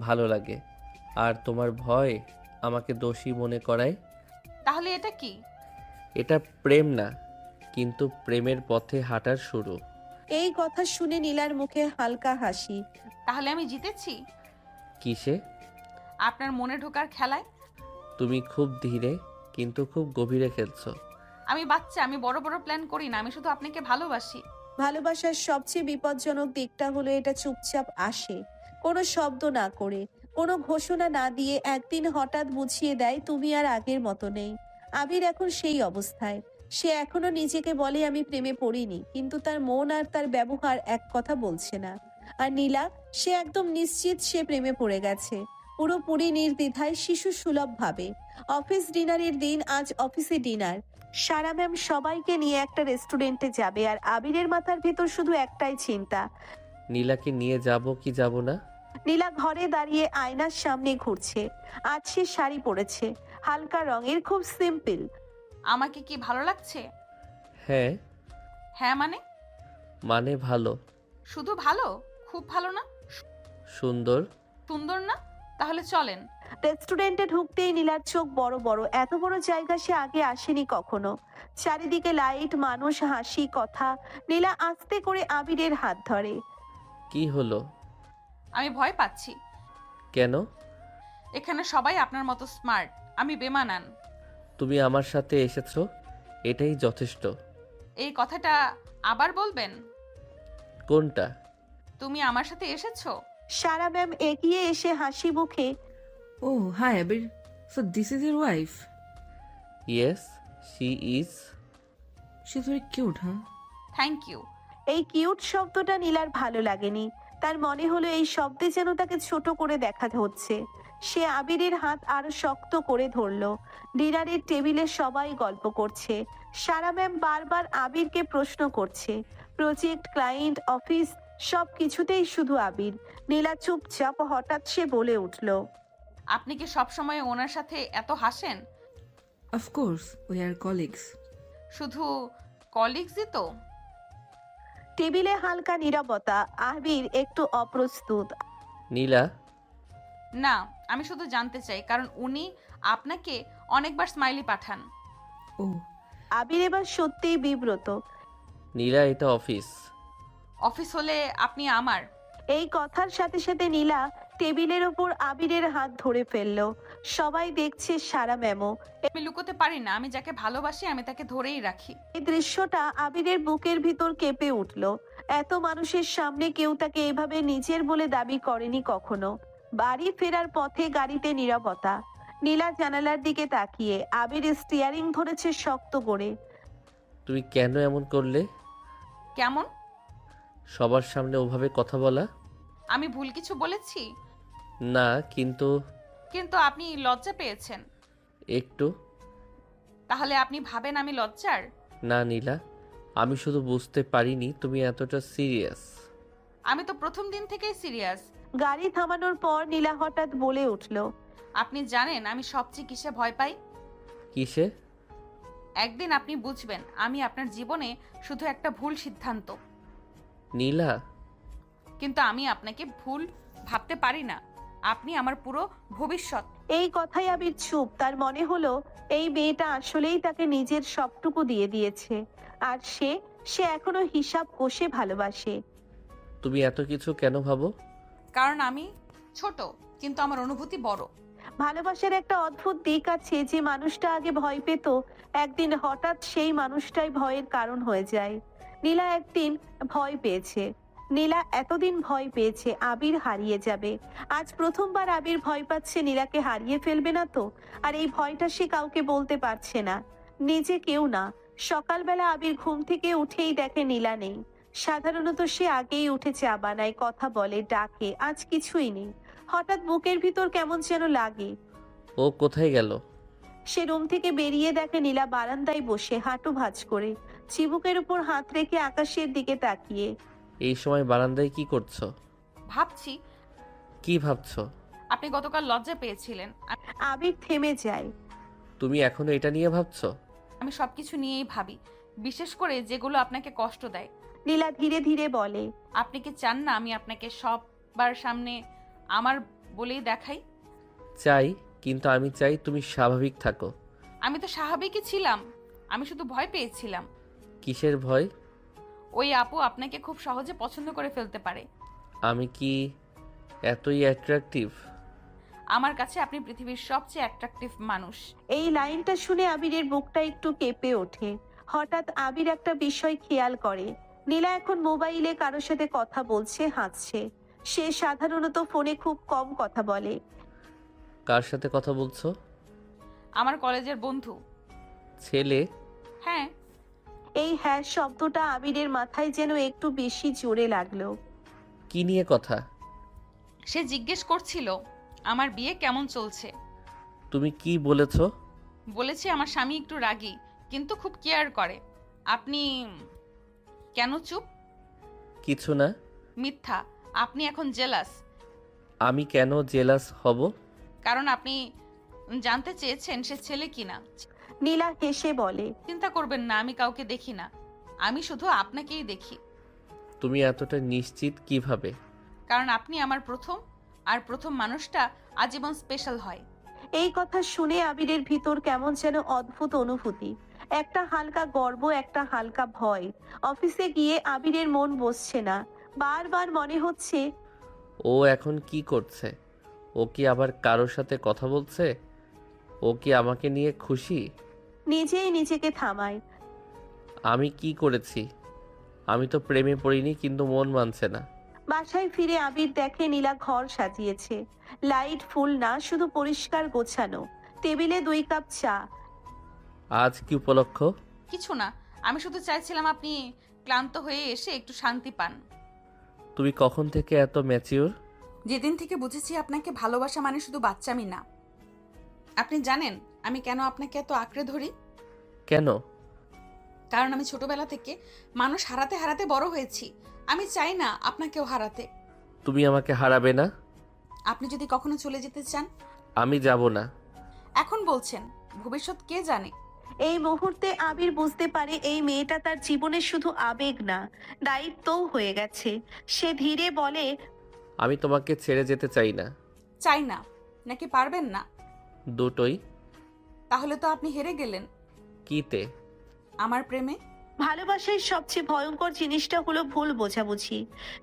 ভালো লাগে, আর তোমার ভয় আমাকে দোষী মনে করায়। তাহলে এটা কি? এটা প্রেম না, কিন্তু প্রেমের পথে হাঁটার শুরু। এই কথা শুনে নীলার মুখে হালকা হাসি। তাহলে আমি জিতেছি কিসে? আপনার মনে ঢোকার খেলায়। তুমি খুব ধীরে কিন্তু খুব গভীরে খেলছো। আমি বাচ্চা, আমি বড় বড় প্ল্যান করি না, আমি শুধু আপনাকে ভালোবাসি। ভালোবাসার সবচেয়ে বিপজ্জনক দিকটা হলো এটা চুপচাপ আসে, কোনো শব্দ না করে, কোনো ঘোষণা না দিয়ে একদিন হঠাৎ বুঝিয়ে দেয় তুমি আর আগের মতো নেই। আবির এখন সেই অবস্থায়। সে এখনো নিজেকে বলে আমি প্রেমে পড়িনি, কিন্তু তার মন আর তার ব্যবহার এক কথা বলছে না। আর নীলা, সে একদম নিশ্চিত সে প্রেমে পড়ে গেছে, পুরোপুরি নির্দ্বিধায়, শিশু সুলভ ভাবে। অফিস ডিনারের দিন। আজ অফিসে ডিনার। সারা ম্যাম সবাইকে নিয়ে একটা রেস্টুরেন্টে যাবে, আর আবিরের মাথার ভেতর শুধু একটাই চিন্তা, নীলাকে নিয়ে যাব কি যাব না। নীলা ঘরে দাঁড়িয়ে আয়নার সামনে ঘুরছে। আজ সে শাড়ি পরেছে, হালকা রঙের, খুব সিম্পল। আমাকে কি ভালো লাগছে? হ্যাঁ। হ্যাঁ মানে ভালো। শুধু ভালো? খুব ভালো না? সুন্দর। সুন্দর না? তাহলে চলেন। রেস্টুরেন্টে ঢুকতেই নীলার চোখ বড় বড়। এত বড় জায়গা সে আগে আসেনি কখনো। চারিদিকে লাইট, মানুষ, হাসি, কথা। নীলা আস্তে করে আবিরের হাত ধরে। কি হলো? আমি ভয় পাচ্ছি। কেন? এখানে সবাই আপনার মতো স্মার্ট, আমি বেমানান। তুমি আমার সাথে এসেছো, এটাই যথেষ্ট। এই কথাটা আবার বলবেন? কোনটা? তুমি আমার সাথে এসেছো? সারা ম্যাম এগিয়ে এসে হাসি মুখে, Oh, hi Abir. So this is your wife? Yes, she is. She's very cute, huh? Thank you. এই কিউট শব্দটা নীলার ভালো লাগেনি। তার মনে হলো এই শব্দে যেন তাকে ছোট করে দেখা হচ্ছে। সে আবিরের হাত আরো শক্ত করে ধরলো। ডিনারের টেবিলে সবাই গল্প করছে। সারা ম্যাম বারবার আবিরকে প্রশ্ন করছে। প্রজেক্ট, ক্লায়েন্ট, অফিস, সব কিছুতেই শুধু আবির। নীলা চুপচাপ। হঠাৎ সে বলে উঠল, আপনি কি সবসময় ওনার সাথে এত হাসেন? Of course, we are colleagues. শুধু কলিগসই তো? টেবিলে হালকা নীরবতা। আবির একটু অপ্রস্তুত। নীলা, না, আমি শুধু জানতে চাই, কারণ উনি আপনাকে অনেকবার স্মাইলি পাঠান। Oh, আবির এবার সত্যিই বিব্রত। নীলা, এটা অফিস। অফিস হলে আপনি আমার। এই কথার সাথে সাথে নীলা টেবিলের ওপর আবিরের হাত ধরে ফেললো। সবাই দেখছে, সারা ম্যামও। আমি লুকোতে পারি না, আমি যাকে ভালোবাসি আমি তাকে ধরেই রাখি। এই দৃশ্যটা আবিরের বুকের ভিতর কেঁপে উঠল। এত মানুষের সামনে কেউ তাকে এভাবে নিজের বলে দাবি করেনি কখনো। বাড়ি ফেরার পথে গাড়িতে নীরবতা। নীলা জানালার দিকে তাকিয়ে। আবির স্টিয়ারিং ধরেছে শক্ত করে। তুমি কেন এমন করলে? কেমন? সবার সামনে ওভাবে কথা বলা? আমি ভুল কিছু বলেছি? না, কিন্তু কিন্তু আপনি লজ্জা পেয়েছেন। একটু। তাহলে আপনি ভাবেন আমি লজ্জার? না নীলা, আমি শুধু বুঝতে পারিনি তুমি এতটা সিরিয়াস। আমি তো প্রথম দিন থেকেই সিরিয়াস। গাড়ি থামানোর পর নীলা হঠাৎ বলে উঠল, আপনি জানেন আমি সবচেয়ে কিসে ভয় পাই? কিসে? একদিন আপনি বুঝবেন আমি আপনার জীবনে শুধু একটা ভুল সিদ্ধান্ত। নীলা, কিন্তু আমি আপনাকে ভুল ভাবতে পারি না। আপনি আমার পুরো ভবিষ্যৎ। এই কথাই আবির চুপ। তার মনে হলো এই মেয়েটা আসলেই তাকে নিজের সবটুকু দিয়ে দিয়েছে, আর সে এখনো হিসাব কষে ভালোবাসে। তুমি এত কিছু কেন ভাবো? কারণ আমি ছোট, কিন্তু আমার অনুভূতি বড়। ভালোবাসার একটা অদ্ভুত দিক আছে, যে মানুষটা আগে ভয় পেত একদিন হঠাৎ সেই মানুষটাই ভয়ের কারণ হয়ে যায়। নীলা একদিন ভয় পেয়েছে। নীলা এতদিন ভয় পেয়েছে আবির হারিয়ে যাবে। আজ প্রথমবার আবির ভয় পাচ্ছে নীলাকে হারিয়ে ফেলবে না তো। আর এই ভয়টা সে কাউকে বলতে পারছে না, নিজে কেউ না। সকালবেলা আবির ঘুম থেকে উঠেই দেখে নীলা নেই। সাধারণত সে আগেই উঠে চা বানায়, কথা বলে, ডাকে। আজ কিছুই নেই। হঠাৎ বুকের ভিতর কেমন যেন লাগে। ও কোথায় গেল? সে রুম থেকে বেরিয়ে দেখে নীলা বারান্দায় বসে হাঁটু ভাঁজ করে, চিবুকের উপর হাত রেখে আকাশের দিকে তাকিয়ে। এই সময় বারান্দায় কি করছো? ভাবছি কি ভাবছো? আপনি গতকাল লজ্জা পেয়েছিলেন। আবির থেমে যায়। তুমি এখনো এটা নিয়ে ভাবছো? আমি সবকিছু নিয়েই ভাবি, বিশেষ করে যেগুলো আপনাকে কষ্ট দেয়। নীলা ধীরে ধীরে বলে, আপনি কি চান না আমি আপনাকে সবার সামনে আমার বলেই দেখাই? চাই, কিন্তু আমি চাই তুমি স্বাভাবিক থাকো। আমি তো স্বাভাবিকই ছিলাম, আমি শুধু ভয় পেয়েছিলাম। কিসের ভয়? ওই আপু আপনাকে খুব সহজে পছন্দ করে ফেলতে পারে। আমি কি এতই অ্যাট্রাকটিভ? আমার কাছে আপনি পৃথিবীর সবচেয়ে অ্যাট্রাকটিভ মানুষ। এই লাইনটা শুনে আবিরের বুকটা একটু কেঁপে ওঠে। হঠাৎ আবির একটা বিষয় খেয়াল করে, নীলা এখন মোবাইলে কারোর সাথে কথা বলছে, হাসছে। সে সাধারণত ফোনে খুব কম কথা বলে। কার সাথে কথা বলছো? আমার কলেজের বন্ধু। ছেলে? হ্যাঁ। এই হ্যাঁ শব্দটা আবিরের মাথায় যেন একটু বেশি জোরে লাগলো। কি নিয়ে কথা? সে জিজ্ঞেস করছিল আমার বিয়ে কেমন চলছে। তুমি কি বলেছো? বলেছি আমার স্বামী একটু রাগী, কিন্তু খুব কেয়ার করে। আপনি কেন চুপ? কিছু না। মিথ্যা, আপনি এখন জেলাস। আমি কেন জেলাস হব? কারণ আপনি জানতে চেয়েছেন সে ছেলে কিনা। নীলা হেসে বলে, চিন্তা করবেন না, আমি কাউকে দেখি না, আমি শুধু আপনাকেই দেখি। তুমি এতটা নিশ্চিত কিভাবে? কারণ আপনি আমার প্রথম, আর প্রথম মানুষটা আজীবন স্পেশাল হয়। এই কথা শুনে আবিরের ভিতর কেমন যেন অদ্ভুত অনুভূতি। একটা হালকা গর্ব, একটা হালকা ভয়। অফিসে গিয়ে আবিরের মন বসছে না। বারবার মনে হচ্ছে ও এখন কি করছে? ও কি আবার কারোর সাথে কথা বলছে? ও কি আমাকে নিয়ে খুশি? নিজেই নিজেকে থামায়। আমি কি করেছি? আমি তো প্রেমে পড়িনি, কিন্তু মন মানছে না। বাসায় ফিরে আবির দেখে নীলা ঘর সাজিয়েছে। লাইট, ফুল না, শুধু পরিষ্কার গোছানো। টেবিলে 2 কাপ চা। আজ কি উপলক্ষ? কিছু না, আমি শুধু চাইছিলাম আপনি ক্লান্ত হয়ে এসে একটু শান্তি পান। তুমি কখন থেকে এত ম্যাচিওর? যেদিন থেকে বুঝেছি আপনাকে ভালোবাসা মানে শুধু বাচ্চামি না। আপনি জানেন আমি কেন আপনাকে এত আঁকড়ে ধরি? কেন? কারণ আমি ছোটবেলা থেকে মানুষ হারাতে হারাতে বড় হয়েছি। আমি চাই না আপনাকেও হারাতে। তুমি আমাকে হারাবে না? আপনি যদি কখনো চলে যেতে চান? আমি যাব না। এখন বলছেন, ভবিষ্যৎ কে জানে। এই মুহূর্তে আবির বুঝতে পারে এই মেয়েটা তার জীবনে শুধু আবেগ না, দায়িত্বও হয়ে গেছে। সে ধীরে বলে, আমি তোমাকে ছেড়ে যেতে চাই না। চাই না নাকি পারবেন না? দুটোই। তাহলে তো আপনি হেরে গেলেন। কিতে? আমার প্রেমে। ভালোবাসার সবচেয়ে ভয়ঙ্কর জিনিসটা হলো ভুল বোঝাবুঝি।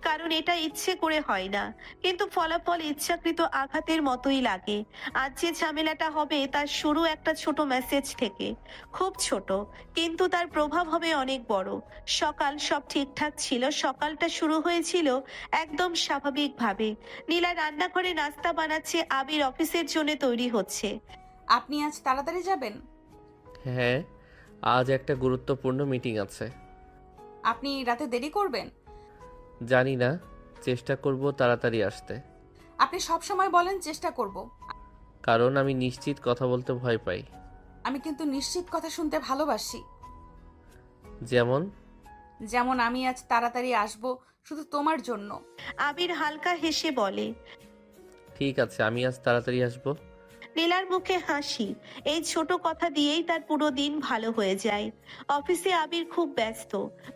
কারণ এটা ইচ্ছে করে হয় না, কিন্তু ফলাফল ইচ্ছাকৃত আঘাতের মতোই লাগে। আজ যে ঝামেলাটা হবে তার শুরু একটা ছোট মেসেজ থেকে, খুব ছোট, কিন্তু তার প্রভাব হবে অনেক বড়। সকাল সব ঠিকঠাক ছিল। সকালটা শুরু হয়েছিল একদম স্বাভাবিকভাবে। নীলা রান্নাঘরে নাস্তা বানাচ্ছে, আবির অফিসের জন্য তৈরি হচ্ছে। আপনি আজ তাড়াতাড়ি যাবেন? হ্যাঁ, আজ একটা গুরুত্বপূর্ণ মিটিং আছে। আপনি রাতে দেরি করবেন? জানি না, চেষ্টা করব তাড়াতাড়ি আসতে। আপনি সব সময় বলেন চেষ্টা করব। কারণ আমি নিশ্চিত কথা বলতে ভয় পাই। আমি কিন্তু নিশ্চিত কথা শুনতে ভালোবাসি। যেমন? যেমন আমি আজ তাড়াতাড়ি আসব শুধু তোমার জন্য। আবির হালকা হেসে বলে। ঠিক আছে, আমি আজ তাড়াতাড়ি আসবো। নীলার মুখে হাসি। এই ছোট কথা দিয়েই তার পুরো দিন ভালো হয়ে যায়। অফিসে আবির খুব ব্যস্ত।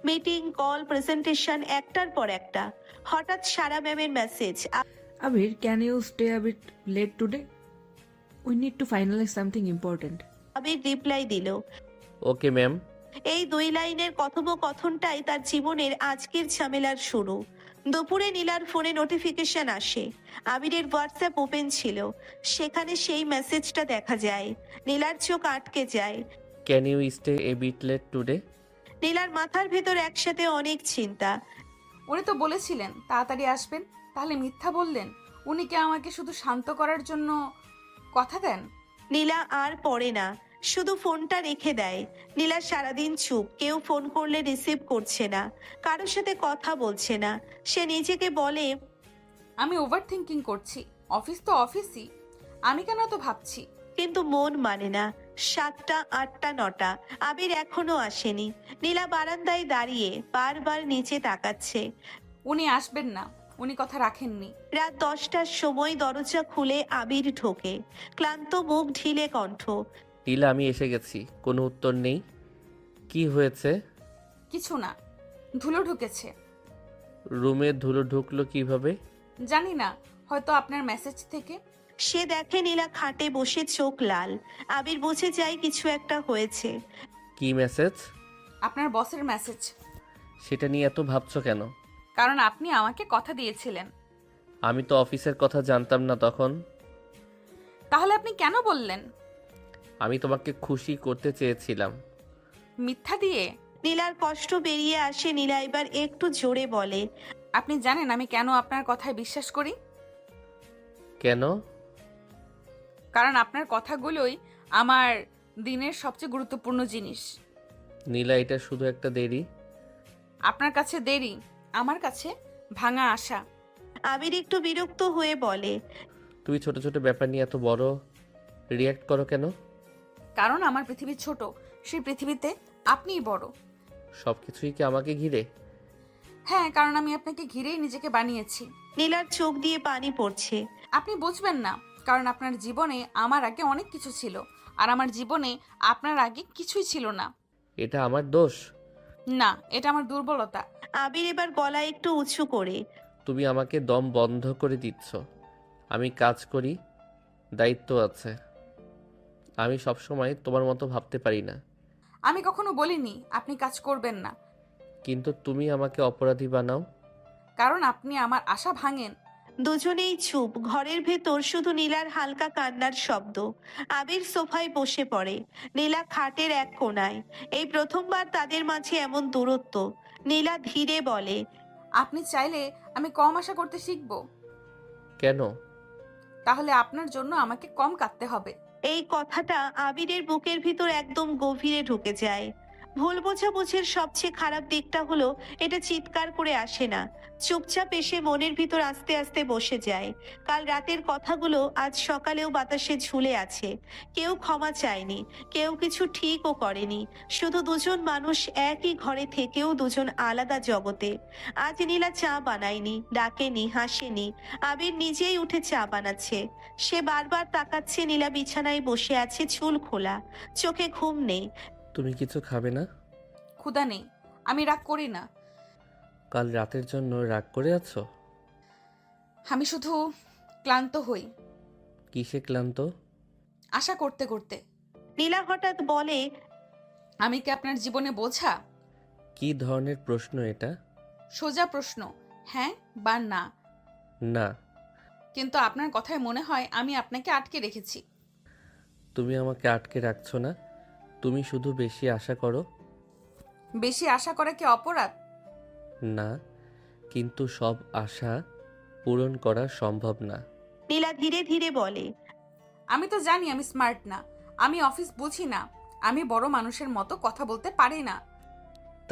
মিটিং, কল, প্রেজেন্টেশন একটার পর একটা। হঠাৎ সারা ম্যামের message. Abir, can you stay a bit late today? We need to finalize something important. Abir reply দিল। Okay ma'am. এই 2 লাইনের কথোপকথনটাই তার জীবনের আজকের ঝামেলার শুরু। দুপুরে নীলার ফোনে নোটিফিকেশন আসে। আবিরের হোয়াটসঅ্যাপ ওপেন ছিল। সেখানে সেই মেসেজটা দেখা যায়। নীলার চোখ আটকে যায়। Can you stay a bit late today? নীলার মাথার ভেতর একসাথে অনেক চিন্তা। উনি তো বলেছিলেন তাড়াতাড়ি আসবেন, তাহলে মিথ্যা বললেন? উনি কি আমাকে শুধু শান্ত করার জন্য কথা দেন? নীলা আর পড়ে না, শুধু ফোনটা রেখে দেয়। নীলা সারাদিন চুপ, কেউ ফোন করলে রিসিভ করছে না, কারোর সাথে কথা বলছে না। সে নিজেকে বলে, আমি ওভার থিঙ্কিং করছি। অফিস তো অফিসই, আমি কেন তো ভাবছি? কিন্তু মন মানে না। 7টা, 8টা, 9টা, আবির এখনো আসেনি। নীলা বারান্দায় দাঁড়িয়ে বারবার নিচে তাকাচ্ছে। উনি আসবেন না, উনি কথা রাখেননি। রাত 10টার সময় দরজা খুলে আবির ঢোকে। ক্লান্ত মুখ, ঢিলে কণ্ঠ। নীলা, আমি এসে গেছি। কোনো উত্তর নেই। কি হয়েছে? কিছু না, ধুলো ঢুকেছে। রুমে ধুলো ঢুকলো কিভাবে? জানি না, হয়তো আপনার মেসেজ থেকে। সে দেখে নীলা খাটে বসে, চোখ লাল। আবির বুঝে যায় কিছু একটা হয়েছে। কি মেসেজ? আপনার বসের মেসেজ। সেটা নিয়ে এত ভাবছো কেন? কারণ আপনি আমাকে কথা দিয়েছিলেন। আমি তো অফিসের কথা জানতাম না তখন। তাহলে আপনি কেন বললেন? আমি তোমাকে খুশি করতে চেয়েছিলাম। মিথ্যা দিয়ে? নীলার কষ্ট বেরিয়ে আসে। নীলা এবার একটু জোরে বলে, আপনি জানেন আমি কেন আপনার কথায় বিশ্বাস করি? কেন? কারণ আপনার কথাগুলোই আমার দিনের সবচেয়ে গুরুত্বপূর্ণ জিনিস। নীলা, এটা শুধু একটা দেরি। আপনার কাছে দেরি, আমার কাছে ভাঙা আশা। আবির একটু বিরক্ত হয়ে বলে, তুমি ছোট ছোট ব্যাপার নিয়ে এত বড় রিয়্যাক্ট করো কেন? কারণ আমার পৃথিবী ছোট, সেই পৃথিবীতে আপনিই বড়। সব কিছুই কি আমাকে ঘিরে? হ্যাঁ, কারণ আমি আপনাকে ঘিরেই নিজেকে বানিয়েছি। নীলার চোখ দিয়ে পানি পড়ছে। আপনি বুঝবেন না, কারণ আপনার জীবনে আমার আগে অনেক কিছু ছিল, আর আমার জীবনে আপনার আগে কিছুই ছিল না। এটা আমার দোষ? না, এটা আমার দুর্বলতা। আবির এবার গলা একটু উঁচু করে, তুমি আমাকে দম বন্ধ করে দিচ্ছ। আমি কাজ করি, দায়িত্ব আছে। আমি সবসময় তোমার মতো ভাবতে পারি না। আমি কখনো বলিনি আপনি কাজ করবেন না, কিন্তু তুমি আমাকে অপরাধী বানাও। কারণ আপনি আমার আশা ভাঙেন। দুজনেই চুপ। ঘরের ভেতর শুধু নীলার হালকা কান্নার শব্দ। আবির সোফায় বসে পড়ে, নীলা খাটের এক কোণায়। এই প্রথমবার তাদের মাঝে এমন দূরত্ব। নীলা ধীরে বলে, আপনি চাইলে আমি কম আশা করতে শিখব। কেন? তাহলে আপনার জন্য আমাকে কম কাঁদতে হবে। এই কথাটা আবিরের বুকের ভিতর একদম গভীরে ঢুকে যায়। ভুল বোঝাবুঝির সবচেয়ে খারাপ দিকটা হলো এটা চিৎকার করে আসে না, চুপচাপ এসে মনের ভিতর আস্তে আস্তে বসে যায়। কাল রাতের কথাগুলো আজ সকালেও বাতাসে ঝুলে আছে। কেউ ক্ষমা চায়নি, কেউ কিছু ঠিকও করেনি। শুধু দুজন মানুষ একই ঘরে থেকেও দুজন আলাদা জগতে। আজ নীলা চা বানায়নি, ডাকেনি, হাসেনি। আবির নিজেই উঠে চা বানাচ্ছে। সে বারবার তাকাচ্ছে। নীলা বিছানায় বসে আছে, চুল খোলা, চোখে ঘুম নেই। তুমি কিছু খাবে না? ক্ষুধা নেই, আমি রাগ করি না। কাল রাতের জন্য রাগ করে আছো? আমি শুধু ক্লান্ত হই, কিসে ক্লান্ত? আশা করতে করতে। নীলা হঠাৎ বলে, আমি কি আপনার জীবনে বোঝা? কি ধরনের প্রশ্ন এটা? সোজা প্রশ্ন, হ্যাঁ বা না। না। কিন্তু আপনার কথায় মনে হয় আমি আপনাকে আটকে রেখেছি। তুমি আমাকে আটকে রাখছো না, তুমি শুধু বেশি আশা করো। বেশি আশা করা কি অপরাধ? না, কিন্তু সব আশা পূরণ করা সম্ভব না। নীলা ধীরে ধীরে বলে, আমি তো জানি আমি স্মার্ট না, আমি অফিস বুঝি না, আমি বড় মানুষের মতো কথা বলতে পারি না।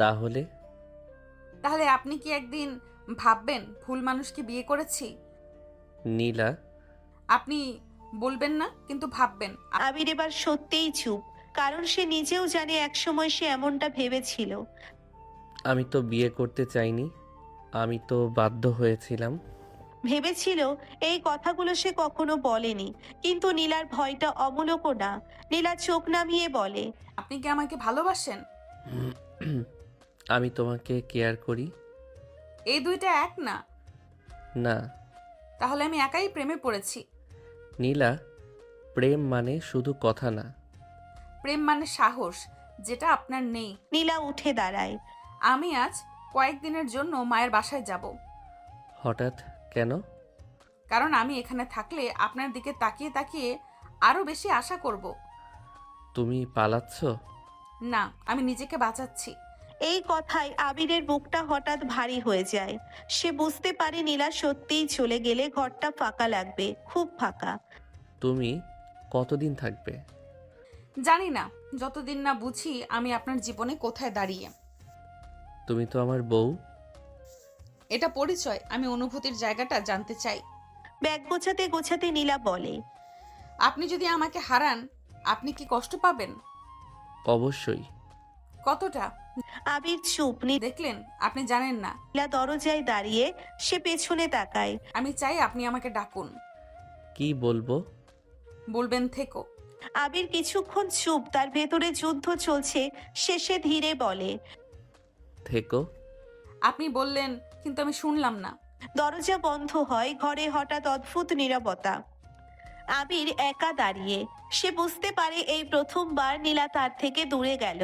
তাহলে তাহলে আপনি কি একদিন ভাববেন ভুল মানুষকে বিয়ে করেছি? নীলা, আপনি বলবেন না, কিন্তু ভাববেন। আবির এবার সত্যিই চুপ, কারণ সে নিজেও জানে একসময় সে এমনটা ভেবেছিল। আমি তো বিয়ে করতে চাইনি, আমি তো বাধ্য হয়েছিলাম। ভেবেছিল এই কথাগুলো সে কখনো বলেনি, কিন্তু নীলার ভয়টা অমূলকও না। নীলা চোখ নামিয়ে বলে, আপনি কি আমাকে ভালোবাসেন? আমি তোমাকে কেয়ার করি। এই দুইটা এক না। না তাহলে আমি একাই প্রেমে পড়েছি। নীলা, প্রেম মানে শুধু কথা না। প্রেম মানে সাহস, যেটা আপনার নেই। নীলা উঠে দাঁড়ায়। আমি আজ কয়েকদিনের জন্য মায়ের বাসায় যাব, হঠাৎ কেন? কারণ আমি এখানে থাকলে আপনার দিকে তাকিয়ে তাকিয়ে আরো বেশি আশা করব। তুমি পালাচ্ছ? না, আমি নিজেকে বাঁচাচ্ছি। এই কথায় আবিরের বুকটা হঠাৎ ভারী হয়ে যায়। সে বুঝতে পারে নীলা সত্যিই চলে গেলে ঘরটা ফাঁকা লাগবে, খুব ফাঁকা। তুমি কতদিন থাকবে? জানি না, যতদিন না বুঝি আমি আপনার জীবনে কোথায় দাঁড়িয়ে। তুমি তো আমার বউ। এটা পরিচয়, আমি অনুভূতির জায়গাটা জানতে চাই। ব্যাগ গোছাতে গোছাতে নীলা বলে, আপনি যদি আমাকে হারান, আপনি কি কষ্ট পাবেন? অবশ্যই। কতটা? আবির চুপ। দেখলেন, আপনি জানেন না। নীলা দরজায় দাঁড়িয়ে সে পেছনে তাকায়। আমি চাই আপনি আমাকে ডাকুন। কি বলবো? বলবেন থেকো। আবির কিছুক্ষণ চুপ, তার ভেতরে যুদ্ধ চলছে। শেষে ধীরে বলে, থেকো। আপনি বললেন, কিন্তু আমি শুনলাম না। দরজা বন্ধ হয়। ঘরে হঠাৎ অদ্ভুত নীরবতা। আবির একা দাঁড়িয়ে। সে বুঝতে পারে এই প্রথমবার নীলা তার থেকে দূরে গেল,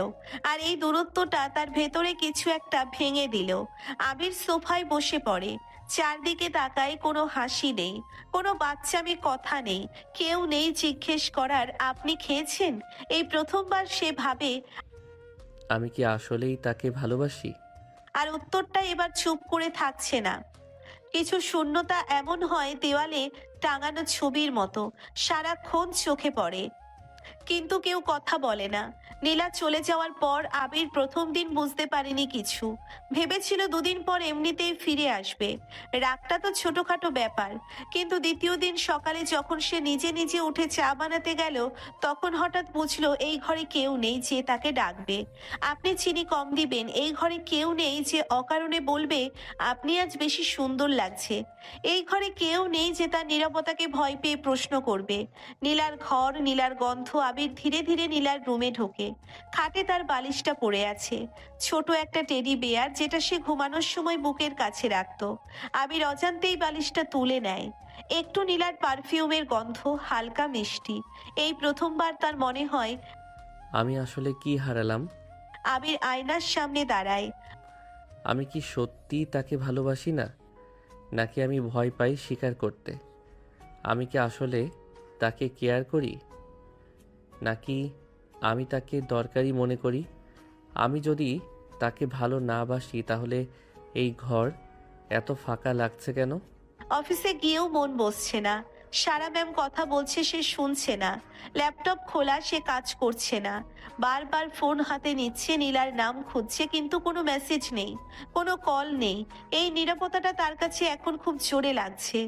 আর এই দূরত্বটা তার ভেতরে কিছু একটা ভেঙে দিল। আবির সোফায় বসে পড়ে, চারদিকে তাকায়। কোনো হাসি নেই, কোনো বাচ্চামি কথা নেই, কেউ নেই জিজ্ঞেস করার আপনি খেয়েছেন। এই প্রথমবার সে ভাবে, আমি কি আসলেই তাকে ভালোবাসি? আর উত্তরটা এবার চুপ করে থাকছে না। কিছু শূন্যতা এমন হয় দেওয়ালে টাঙানো ছবির মতো, সারাক্ষণ চোখে পড়ে, কিন্তু কেউ কথা বলে না। নীলা চলে যাওয়ার পর আবির প্রথম দিন বুঝতে পারেনি কিছু। ভেবেছিল দুদিন পর এমনিতেই ফিরে আসবে, রাগটা তো ছোটখাটো ব্যাপার। কিন্তু দ্বিতীয় দিন সকালে যখন সে নিজে নিজে উঠে চা বানাতে গেল, তখন হঠাৎ বুঝলো এই ঘরে কেউ নেই যে তাকে ডাকবে। আপনি চিনি কম দিবেন, এই ঘরে কেউ নেই যে অকারণে বলবে আপনি আজ বেশি সুন্দর লাগছে। এই ঘরে কেউ নেই যে তার নীরবতাকে ভয় পেয়ে প্রশ্ন করবে। নীলার ঘর, নীলার গন্ধ। আবির ধীরে ধীরে নীলার রুমে ঢোকে। খাটে তার বালিশটা পড়ে আছে, ছোট একটা টেডি বেয়ার, যেটা সে ঘুমানোর সময় বুকের কাছে রাখতো। আবির অজান্তেই বালিশটা তুলে নেয়। একটু নীলার পারফিউমের গন্ধ, হালকা মিষ্টি। এই প্রথমবার তার মনে হয় আমি আসলে কি হারালাম? আবির আয়নার সামনে দাঁড়ায়। আমি কি সত্যি তাকে ভালোবাসি না, নাকি আমি ভয় পাই স্বীকার করতে? আমি কি আসলে তাকে কেয়ার করি, নাকি আমি তাকে দরকারি মনে করি? আমি যদি তাকে ভালো না বাসি, তাহলে এই ঘর এত ফাঁকা লাগছে কেন? অফিসে গিয়েও মন বসছে না। সারা ম্যাম কথা বলছে, সে শুনছে না। ল্যাপটপ খোলা, সে কাজ করছে না। বারবার ফোন হাতে নিচ্ছে, নীলার নাম খুঁজছে, কিন্তু কোনো মেসেজ নেই, কোনো কল নেই। এই নীরবতাটা তার কাছে এখন খুব জোরে লাগছে।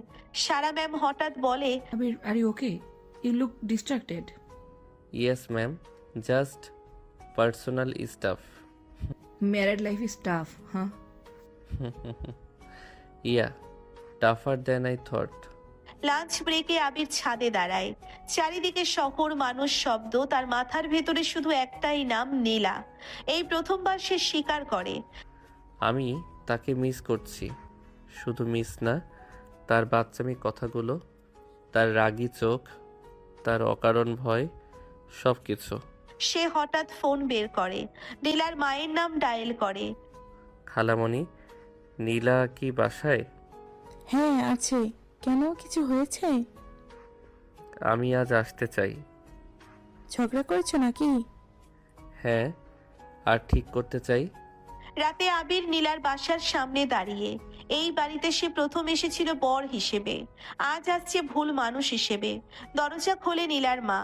সারা ম্যাম হঠাৎ বলে, Abir, are you okay? You look distracted. Yes ma'am, just personal stuff. Married life is tough, হ্যাঁ? Yeah, tougher than I thought. Lunch ব্রেকে আবির ছাদে দাঁড়ায়। চারিদিকে শহর, মানুষ, শব্দ। তার মাথার ভেতরে শুধু একটাই নাম, নীলা। এই প্রথমবার সে স্বীকার করে, আমি তাকে মিস করছি। শুধু মিস না, তার বাচ্চামি কথাগুলো, তার রাগী চোখ, তার অকারণ ভয়, সব কিছু। সে হঠাৎ ফোন বের করে, নীলার মায়ের নাম ডায়াল করে। খালামণি, নীলা কি বাসায়? হ্যাঁ আছে, কেন কিছু হয়েছে? আমি আজ আসতে চাই। ঝগড়া করেছো নাকি? হ্যাঁ, আর ঠিক করতে চাই। রাতে আবির নীলার বাসার সামনে দাঁড়িয়ে। এই বাড়িতে সে প্রথম এসেছিল বর হিসেবে, আজ আসছে ভুল মানুষ হিসেবে। দরজা খোলে নীলার মা।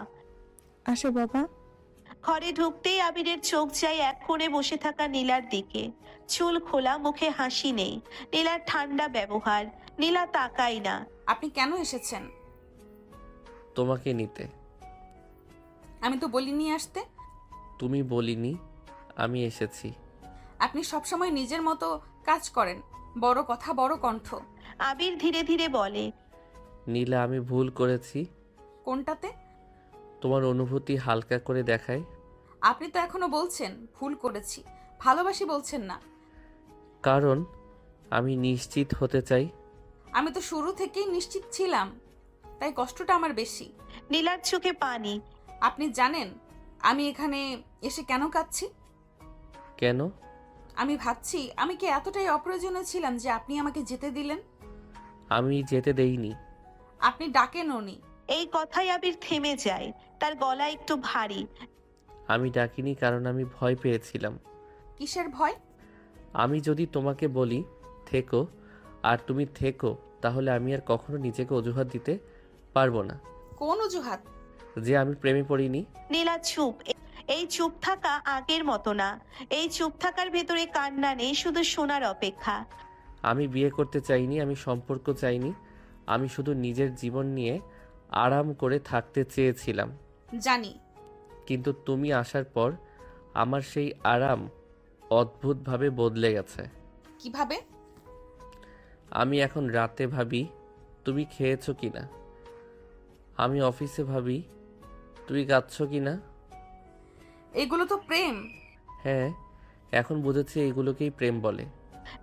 আসো বাবা। ঘরে ঢুকতেই আবিরের চোখ যায় এক কোণে বসে থাকা নীলার দিকে। চুল খোলা, মুখে হাসি নেই। নীলার ঠান্ডা ব্যবহার। নীলা তাকায় না। আপনি কেন এসেছেন? তোমাকে নিতে। আমি তো বলিনি আসতে। তুমি বলিনি, আমি এসেছি। আপনি সবসময় নিজের মতো কাজ করেন, বড় কথা বড় কণ্ঠ। আবির ধীরে ধীরে বলে, নীলা, আমি ভুল করেছি। কোনটাতে? তোমার অনুভূতি হালকা করে দেখায়। আপনি তো এখনো বলছেন ভুল করেছি, ভালোবাসি বলছেন না। কারণ আমি নিশ্চিত হতে চাই। আমি তো শুরু থেকেই নিশ্চিত ছিলাম, তাই কষ্টটা আমার বেশি। নীলার চোখে পানি। আপনি জানেন আমি এখানে এসে কেন কাঁদছি? কেন? আমি ভাবছি আমি কি এতটাই অপ্রয়োজনীয় ছিলাম যে আপনি আমাকে যেতে দিলেন? আমি যেতে দেইনি। আপনি ডাকেন উনি। এই কথায় আবির থেমে যায়। তার গলা একটু ভারী। আমি ডাকিনি, কারণ আমি ভয় পেয়েছিলাম। কিসের ভয়? আমি যদি তোমাকে বলি থেকো আর তুমি থেকো, তাহলে আমি আর কখনো নিজেকে অজুহাত দিতে পারবো না কোন অজুহাত? যে আমি প্রেমে পড়িনি। নীলা চুপ। এই চুপ থাকা আগের মতো না। এই চুপ থাকার ভেতরে কান্না নেই, শুধু শোনার অপেক্ষা। আমি বিয়ে করতে চাইনি, আমি সম্পর্ক চাইনি। আমি শুধু নিজের জীবন নিয়ে আরাম করে থাকতে চেয়েছিলাম। জানি। কিন্তু তুমি আসার পর আমার সেই আরাম অদ্ভুতভাবে বদলে গেছে। কিভাবে? আমি এখন রাতে ভাবি তুমি খেয়েছো কিনা। আমি অফিসে ভাবি তুমি কাঁদছো কিনা। এগুলো তো প্রেম। হ্যাঁ, এখন বুঝেছি এগুলোকেই প্রেম বলে।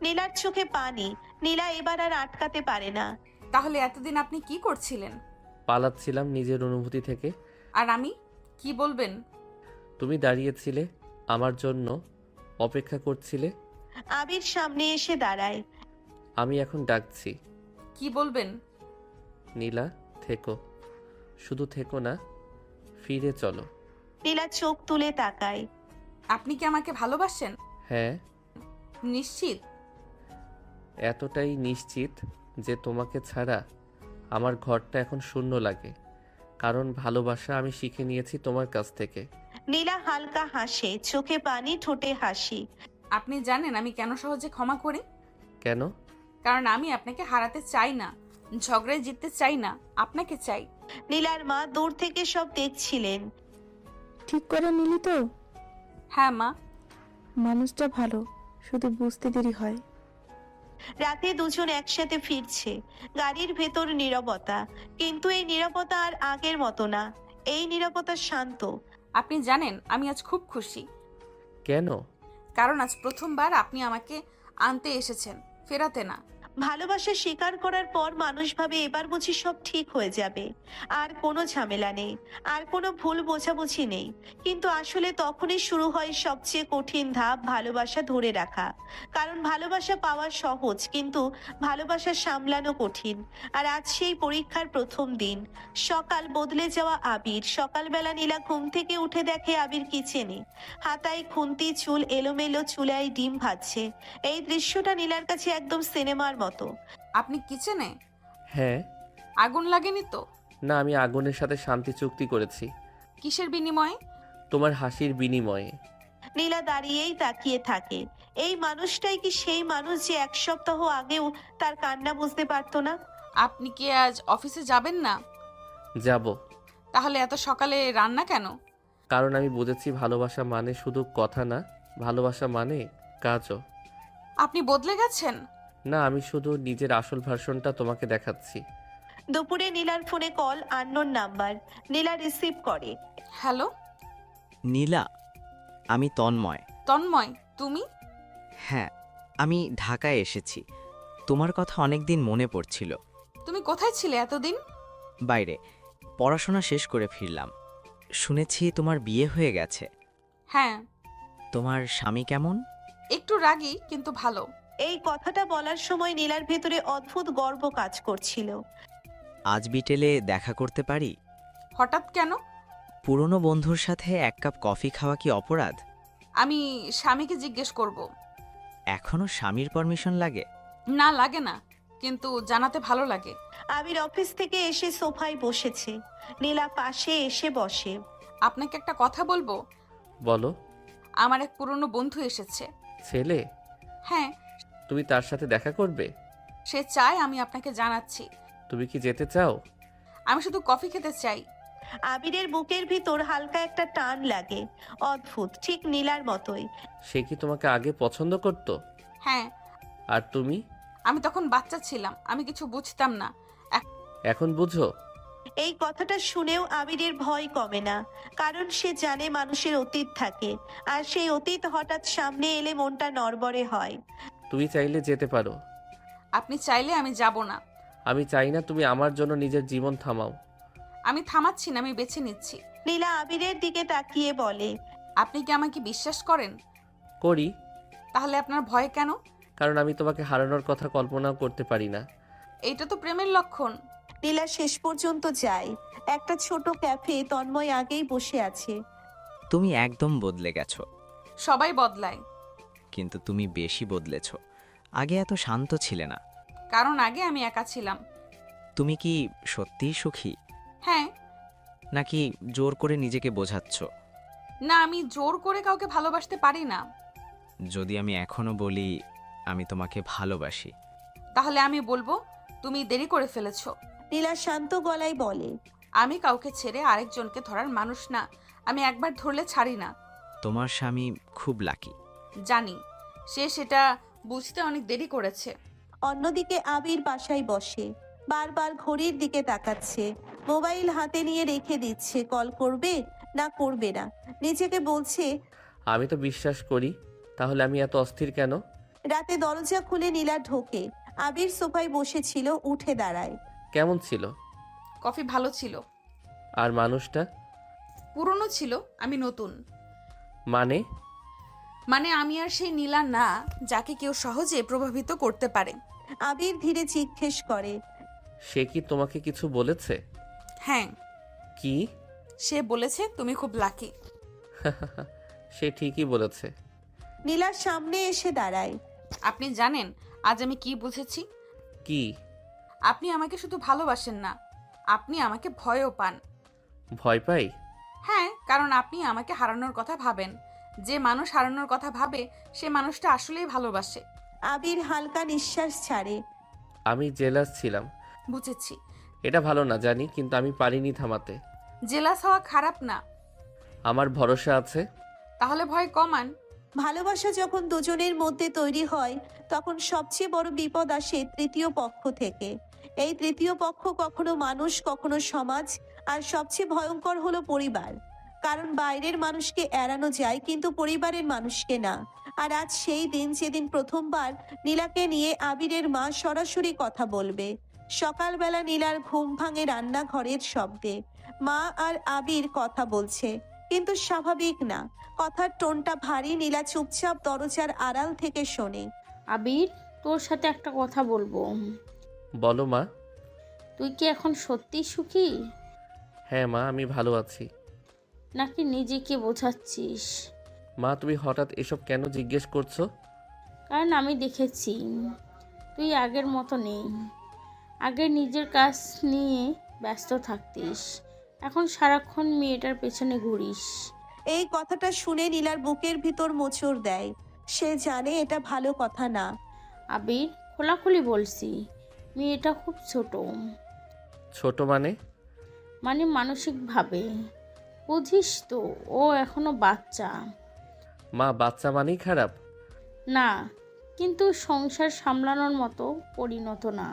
নীলার চোখে পানি। নীলা এবার আর আটকাতে পারে না। তাহলে এতদিন আপনি কি করছিলেন? পালাচ্ছিলাম নিজের অনুভূতি থেকে। আর আমি কি বলবেন? তুমি দাঁড়িয়েছিলে আমার জন্য, অপেক্ষা করছিলে। আবির সামনে এসে দাঁড়ায়। আমি এখন ডাকছি। কি বলবেন? নীলা, থেকো। শুধু থেকো না, ফিরে চলো। নীলা চোখ তুলে তাকায়। আপনি কি আমাকে ভালোবাসেন? হ্যাঁ, নিশ্চিত? এতটাই নিশ্চিত যে তোমাকে ছাড়া আমার ঘরটা এখন শূন্য লাগে। কারণ ভালোবাসা আমি শিখে নিয়েছি তোমার কাছ থেকে। নীলা হালকা হাসে, চোখে পানি, ঠোঁটে হাসি। আপনি জানেন আমি কেন সহজে ক্ষমা করি? কেন? কারণ আমি আপনাকে হারাতে চাই না, ঝগড়ায় জিততে চাই না, আপনাকে চাই। নীলার মা দূর থেকে সব দেখছিলেন। ঠিক করে নিলি তো? হ্যাঁ মা। মানুষটা ভালো, শুধু বুঝতে দেরি হয়। রাতে দুজন একসাথে ফিরছে। গাড়ির ভেতর নীরবতা। কিন্তু এই নীরবতা আর আগের মতো না। এই নীরবতা শান্ত। আপনি জানেন আমি আজ খুব খুশি। কেন? কারণ আজ প্রথমবার আপনি আমাকে আনতে এসেছেন, ফেরাতে না। ভালোবাসা স্বীকার করার পর মানুষ ভাবে এবার বুঝি সব ঠিক হয়ে যাবে, আর কোনো ঝামেলা নেই, আর কোনো ভুল বোঝাবুঝি নেই। কিন্তু আসলে তখনই শুরু হয় সবচেয়ে কঠিন ধাপ, ভালোবাসা ধরে রাখা। কারণ ভালোবাসা পাওয়া সহজ, কিন্তু ভালোবাসা সামলানো কঠিন। আর আজ সেই পরীক্ষার প্রথম দিন। সকাল, বদলে যাওয়া আবির। সকালবেলা নীলা ঘুম থেকে উঠে দেখে আবির কিচেনে, হাতায় খুন্তি, চুল এলোমেলো, চুলায় ডিম ভাজছে। এই দৃশ্যটা নীলার কাছে একদম সিনেমার মতো। আপনি কিচেনে? হ্যাঁ। আগুন লাগেনি তো? না, আমি আগুনের সাথে শান্তি চুক্তি করেছি। কিসের বিনিময়ে? তোমার হাসির বিনিময়ে। নীলা দাঁড়িয়েই তাকিয়ে থাকে। এই মানুষটাই কি সেই মানুষ যে এক সপ্তাহ আগেও তার কান্না বুঝতে পারতো না? আপনি কি আজ অফিসে যাবেন না? যাব। তাহলে এত সকালে রান্না কেন? কারণ আমি বুঝেছি ভালোবাসা মানে শুধু কথা না, ভালোবাসা মানে কাজও। আপনি বদলে গেছেন। না, আমি শুধু নিজের আসল ভার্সনটা তোমাকে দেখাচ্ছি। দুপুরে নীলার ফোনে কল, আননোন নাম্বার। নীলা রিসিভ করে। হ্যালো নীলা, আমি তন্ময়। তন্ময়, তুমি? হ্যাঁ, আমি ঢাকায় এসেছি। তোমার কথা অনেক দিন মনে পড়ছিল। তুমি কোথায় ছিলে এতদিন? বাইরে পড়াশোনা শেষ করে ফিরলাম। শুনেছি তোমার বিয়ে হয়ে গেছে। হ্যাঁ। তোমার স্বামী কেমন? একটু রাগী কিন্তু ভালো। এই কথাটা বলার সময় নীলার ভেতরে অদ্ভুত গর্ব কাজ করছিল। আজ বিকেলে দেখা করতে পারি? হঠাৎ কেন? পুরনো বন্ধুর সাথে এক কাপ কফি খাওয়া কি অপরাধ? আমি স্বামীকে জিজ্ঞেস করব। এখনো স্বামীর পারমিশন লাগে? না লাগে না, কিন্তু জানাতে ভালো লাগে। আবির অফিস থেকে এসে সোফায় বসেছে। নীলা পাশে এসে বসে। আপনাকে একটা কথা বলবো। বলো। আমার এক পুরনো বন্ধু এসেছে। ছেলে? হ্যাঁ, তুমি তার সাথে দেখা করবে? সে চায় আমি আপনাকে জানাচ্ছি। তুমি কি যেতে চাও? আমি শুধু কফি খেতে চাই। আবিরের বুকের ভিতর হালকা একটা টান লাগে, অদ্ভুত, ঠিক নীলার মতোই। সে কি তোমাকে আগে পছন্দ করতো? হ্যাঁ, আর তুমি? আমি তখন বাচ্চা ছিলাম, আমি কিছু বুঝতাম না। এখন বুঝো? এই কথাটা শুনেও আবিরের ভয় কমে না, কারণ সে জানে মানুষের অতীত থাকে, আর সেই অতীত হঠাৎ সামনে এলে মনটা নড়বড়ে হয়। তুমি চাইলে যেতে পারো। আপনি চাইলে আমি যাব না। আমি চাই না তুমি আমার জন্য নিজের জীবন থামাও। আমি থামাচ্ছি না, আমি বেছে নিচ্ছি। নীলা আবিরের দিকে তাকিয়ে বলে, আপনি কি আমাকে বিশ্বাস করেন? করি। তাহলে আপনার ভয় কেন? কারণ আমি তোমাকে হারানোর কথা কল্পনাও করতে পারি না। এইটা তো প্রেমের লক্ষণ। নীলা শেষ পর্যন্ত যায়। একটা ছোট ক্যাফে, তন্ময় আগেই বসে আছে। তুমি একদম বদলে গেছো। সবাই বদলায়। কিন্তু তুমি বেশি বদলেছ। আগে এত শান্ত ছিলে না। কারণ আগে আমি একা ছিলাম। তুমি কি সত্যিই সুখী, হ্যাঁ। নাকি জোর করে নিজেকে বোঝাচ্ছ? না, আমি জোর করে কাউকে ভালোবাসতে পারি না। যদি আমি এখনো বলি আমি তোমাকে ভালোবাসি, তাহলে আমি বলবো তুমি দেরি করে ফেলেছো। নীলা শান্ত গলায় বলে, আমি কাউকে ছেড়ে আরেকজনকে ধরার মানুষ না। আমি একবার ধরলে ছাড়ি না। তোমার স্বামী খুব লাকি। জানি, সে সেটা বুঝতে অনেক দেরি করেছে। অন্যদিকে আবির বাসায় বসে বারবার ঘড়ির দিকে তাকাচ্ছে। মোবাইল হাতে নিয়ে রেখে দিচ্ছে, কল করবে না করবে না। নিজেকে বলছে, আমি তো বিশ্বাস করি, তাহলে আমি এত অস্থির কেন? রাতে দরজা খুলে নীলা ঢোকে। আবির সোফায় বসেছিল, উঠে দাঁড়ায়। কেমন ছিল? কফি ভালো ছিল। আর মানুষটা? পুরনো ছিল, আমি নতুন। মানে? মানে আমি আর সেই নীলা না, যাকে কেউ সহজে প্রভাবিত করতে পারে। আবির ধীরে জিজ্ঞেস করে, সে কি তোমাকে কিছু বলেছে? হ্যাঁ, কি? সে বলেছে তুমি খুব লাকি। সে ঠিকই বলেছে। নীলার সামনে এসে দাঁড়ায়। আপনি জানেন আজ আমি কি বুঝেছি? কি? আপনি আমাকে শুধু ভালোবাসেন না, আপনি আমাকে ভয়ও পান। ভয় পাই? হ্যাঁ, কারণ আপনি আমাকে হারানোর কথা ভাবেন। যে মানুষ হারানোর কথা ভাবে সে মানুষটা আসলেই ভালোবাসে। আবির হালকা নিঃশ্বাস ছাড়ে। আমি জেলাস ছিলাম। বুঝেছি। এটা ভালো না জানি, কিন্তু আমি পারিনি থামাতে। জেলাস হওয়া খারাপ না। আমার ভরসা আছে। তাহলে ভয় কমান। ভালোবাসা যখন দুজনের মধ্যে তৈরি হয়, তখন সবচেয়ে বড় বিপদ আসে তৃতীয় পক্ষ থেকে। এই তৃতীয় পক্ষ কখনো মানুষ, কখনো সমাজ, আর সবচেয়ে ভয়ঙ্কর হলো পরিবার। কারণ বাইরের মানুষকে এড়ানো যায়, কিন্তু পরিবারের মানুষকে না। আর আজ সেই দিন, যেদিন প্রথমবার নীলাকে নিয়ে আবিরের মা সরাসরি কথা বলবে। সকালবেলা নীলার ঘুম ভাঙে রান্নাঘরের শব্দে। মা আর আবির কথা বলছে, কিন্তু স্বাভাবিক না। কথার টোনটা ভারী। নীলা চুপচাপ দরজার আড়াল থেকে শোনে। আবির, তোর সাথে একটা কথা বলবো। বলো মা। তুই কি এখন সত্যিই সুখী, হ্যাঁ মা, আমি ভালো আছি। নাকি নিজেকে বোঝাচ্ছিস? মা, তুমি হঠাৎ এসব কেন জিজ্ঞেস করছো? কারণ আমি দেখেছি তুই আগের মতো নেই। আগে নিজের কাজ নিয়ে ব্যস্ত থাকতিস, এখন সারাক্ষণ মেয়েটার পেছনে ঘুরিস। এই কথাটা শুনে নীলার বুকের ভিতর মোচড় দেয়। সে জানে এটা ভালো কথা না। আবির, খোলাখুলি বলছি, মেয়েটা খুব ছোট। ছোট মানে? মানে মানসিকভাবে, বুঝিস তো, ও এখনো বাচ্চা। মা, বাচ্চা মানেই খারাপ? না, কিন্তু সংসার সামলানোর মতো পরিণত না।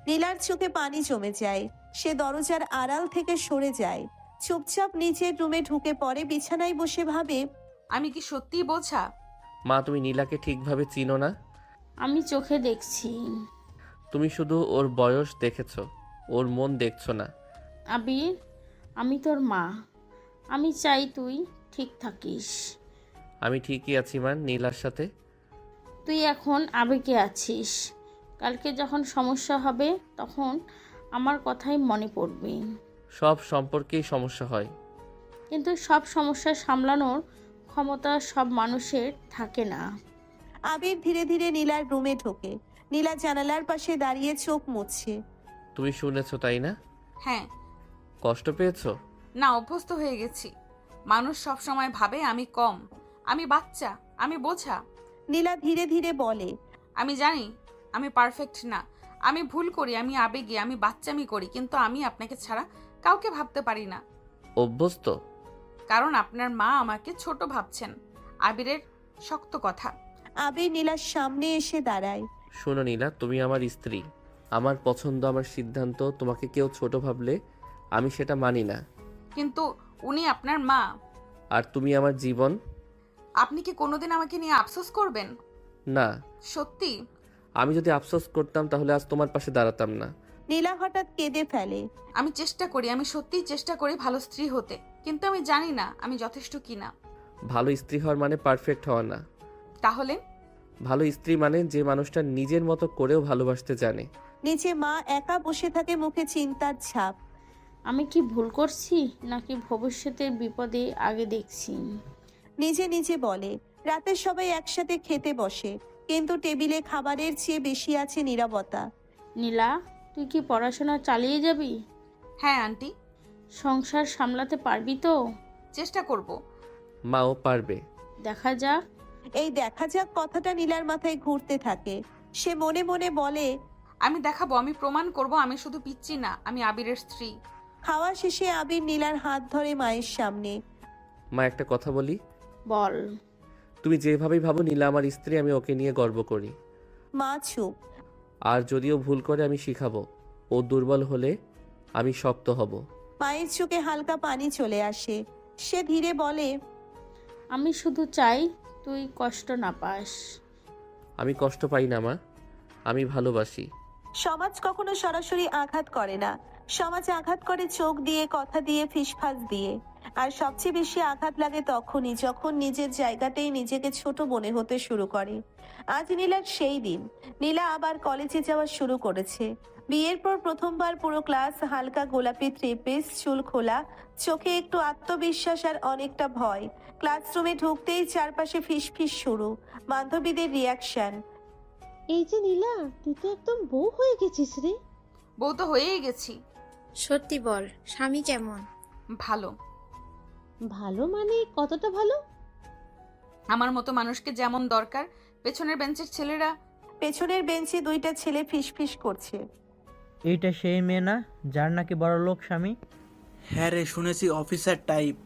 নীলার চোখে পানি জমে যায়। সে দরজার আড়াল থেকে সরে যায়, চুপচাপ নিচের রুমে ঢুকে পড়ে। বিছানায় বসে ভাবে, আমি কি সত্যিই বোঝা? মা, তুমি নীলাকে ঠিকভাবে চিনো না। আমি চোখে দেখছি। তুমি শুধু ওর বয়স দেখেছো, ওর মন দেখছো না। আবির, আমি তোর মা, আমি চাই তুই ঠিক থাকিস। আমি ঠিকই আছি মা, নীলার সাথে। তুই এখন আবেগে আছিস, কালকে যখন সমস্যা হবে তখন আমার কথাই মনে পড়বে। সব সম্পর্কেই সমস্যা হয়। কিন্তু সব সমস্যা সামলানোর ক্ষমতা সব মানুষের থাকে না। আবির ধীরে ধীরে নীলার রুমে ঢোকে। নীলা জানালার পাশে দাঁড়িয়ে চোখ মুছছে। তুমি শুনেছো তাই না? হ্যাঁ। কষ্ট পেয়েছো? না, অভ্যস্ত হয়ে গেছি। মানুষ সব সময় ভাবে আমি কম, আমি বাচ্চা, আমি বোঝা। নীলা ধীরে ধীরে বলে। আমি জানি আমি পারফেক্ট না, আমি ভুল করি, আমি আবেগে, আমি বাচ্চামি করি, কিন্তু আমি আপনাকে ছাড়া কাউকে ভাবতে পারি না। অভ্যস্ত? কারণ আপনার মা আমাকে ছোট ভাবছেন। আবিরের শক্ত কথা। আবির নীলার সামনে এসে দাঁড়ায়। শোনো নীলা, তুমি আমার স্ত্রী। আমার পছন্দ, আমার সিদ্ধান্ত। তোমাকে কেউ ছোট ভাবলে আমি সেটা মানি না। কিন্তু উনি আপনার মা। আর তুমি আমার জীবন। আপনি কি কোনোদিন আমাকে নিয়ে আফসোস করবেন? না। সত্যি? আমি যদি আফসোস করতাম তাহলে আজ তোমার পাশে দাঁড়াতাম না। নীলা হঠাৎ কেঁদে ফেলে। আমি চেষ্টা করি, আমি সত্যিই চেষ্টা করি ভালো স্ত্রী হতে, কিন্তু আমি জানি না আমি যথেষ্ট কিনা। ভালো স্ত্রী হওয়ার মানে পারফেক্ট হওয়া না। তাহলে? ভালো স্ত্রী মানে যে মানুষটা নিজের মতো করেও ভালোবাসতে জানে। নিচে মা একা বসে থাকে, মুখে চিন্তার ছাপ। আমি কি ভুল করছি নাকি ভবিষ্যতের বিপদে আগে দেখছি? নিজে নিজে বলে। রাতে সবাই একসাথে খেতে বসে, কিন্তু টেবিলে খাবারের চেয়ে বেশি আছে নীরবতা। নীলা, তুই কি পড়াশোনা চালিয়ে যাবি? হ্যাঁ আন্টি। সংসার সামলাতে পারবি তো? চেষ্টা করব। মাও পারবে। দেখা যাক। এই দেখা যাক কথাটা নীলার মাথায় ঘুরতে থাকে। সে মনে মনে বলে, আমি দেখাবো, আমি প্রমাণ করব আমি শুধু পিচ্ছি না, আমি আবিরের স্ত্রী। খাওয়া শেষে আবির নীলার হাত ধরে মায়ের সামনে। মা, একটা কথা বলি। বল। তুমি যেভাবেই ভাবো নীলা আমার স্ত্রী, আমি ওকে নিয়ে গর্ব করি। মা চুপ। আর যদিও ভুল করে আমি শিখাবো। ও দুর্বল হলে আমি শক্ত হব। মায়ের চোখে হালকা পানি চলে আসে। সে ধীরে বলে, আমি শুধু চাই তুই কষ্ট না পাস। আমি কষ্ট পাই না মা, আমি ভালোবাসি। সমাজ কখনো সরাসরি আঘাত করে না। সমাজ আঘাত করে চোখ দিয়ে, কথা দিয়ে, ফিসফাস দিয়ে। আর সবচেয়ে বেশি আঘাত লাগে তখনই যখন নিজের জায়গাতেই নিজেকে ছোট মনে হতে শুরু করে। আজ নীলার সেই দিন। নীলা আবার কলেজে যাওয়া শুরু করেছে। বিয়ের পর প্রথমবার পুরো ক্লাস হালকা গোলাপি থ্রি পিস, চুল খোলা, চোখে একটু আত্মবিশ্বাস আর অনেকটা ভয়। ক্লাসরুমে ঢুকতেই চারপাশে ফিসফিস শুরু, বান্ধবীদের রিয়াকশন। এই যে নীলা, তুই তো একদম বউ হয়ে গেছিস রে। বউ তো হয়েই গেছি। সত্যি বল, স্বামী কেমন? ভালো। ভালো মানে কতটা ভালো? আমার মতো মানুষকে যেমন দরকার। পেছনের বেঞ্চের ছেলেরা। পেছনের বেঞ্চে দুইটা ছেলে ফিসফিস করছে। এইটা সেই মেয়ে না যার নাকি বড় লোক স্বামী? হ্যাঁ রে, শুনেছি অফিসার টাইপ।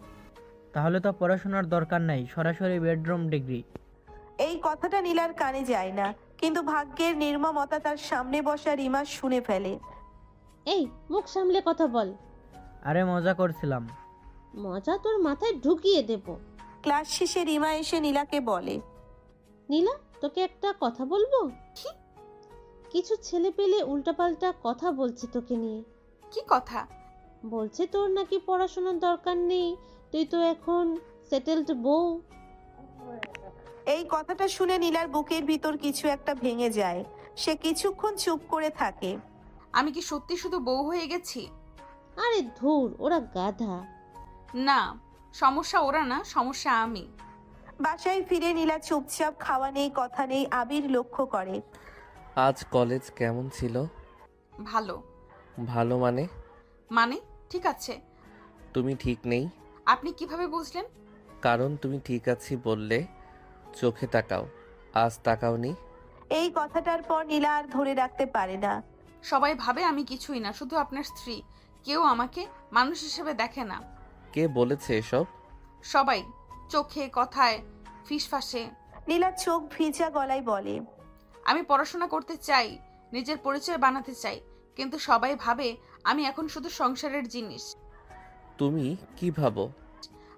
তাহলে তো পড়াশোনার দরকার নাই, সরাসরি বেডরুম ডিগ্রি। এই কথাটা নীলার কানে যায় না, কিন্তু ভাগ্যের নির্মমতা তার সামনে বসা রিমা শুনে ফেলে। এই, মুখ সামলে কথা বল। আরে মজা করছিলাম। মজা তোর মাথায় ঢুকিয়ে দেব। ক্লাস শেষে রিমা এসে নীলাকে বলে, নীলা, তোকে একটা কথা বলবো? কিছু ছেলে পেলে উল্টাপাল্টা কথা বলছে তোকে নিয়ে। কি কথা? বলছে তোর নাকি পড়াশোনার দরকার নেই, তুই তো এখন সেটেলড বউ। এই কথাটা শুনে নীলার বুকের ভিতর কিছু একটা ভেঙে যায়। সে কিছুক্ষণ চুপ করে থাকে। আমি কি সত্যি শুধু বউ হয়ে গেছি? আরে ধুর, ওরা গাধা। না, সমস্যা ওরা না, সমস্যা আমি। বাসায় ফিরে নীলা চুপচাপ, খাওয়া নেই, কথা নেই। আবির লক্ষ্য করে। আজ কলেজ কেমন ছিল? ভালো। ভালো মানে? মানে ঠিক আছে। তুমি ঠিক নেই। আপনি কিভাবে বুঝলেন? কারণ তুমি ঠিক আছি বললে চোখে তাকাও, আজ তাকাওনি। এই কথাটার পর নীলা আর ধরে রাখতে পারে না। সবাই ভাবে আমি কিছুই না, শুধু আপনার স্ত্রী। কেউ আমাকে মানুষ হিসেবে দেখে না। কে বলেছে এসব? সবাই, চোখে, কথায়, ফিসফাসে। নীলা চোখ ভিজা গলায় বলে, আমি পড়াশোনা করতে চাই, নিজের পরিচয় বানাতে চাই, কিন্তু সবাই ভাবে আমি এখন শুধু সংসারের জিনিস। তুমি কি ভাবো?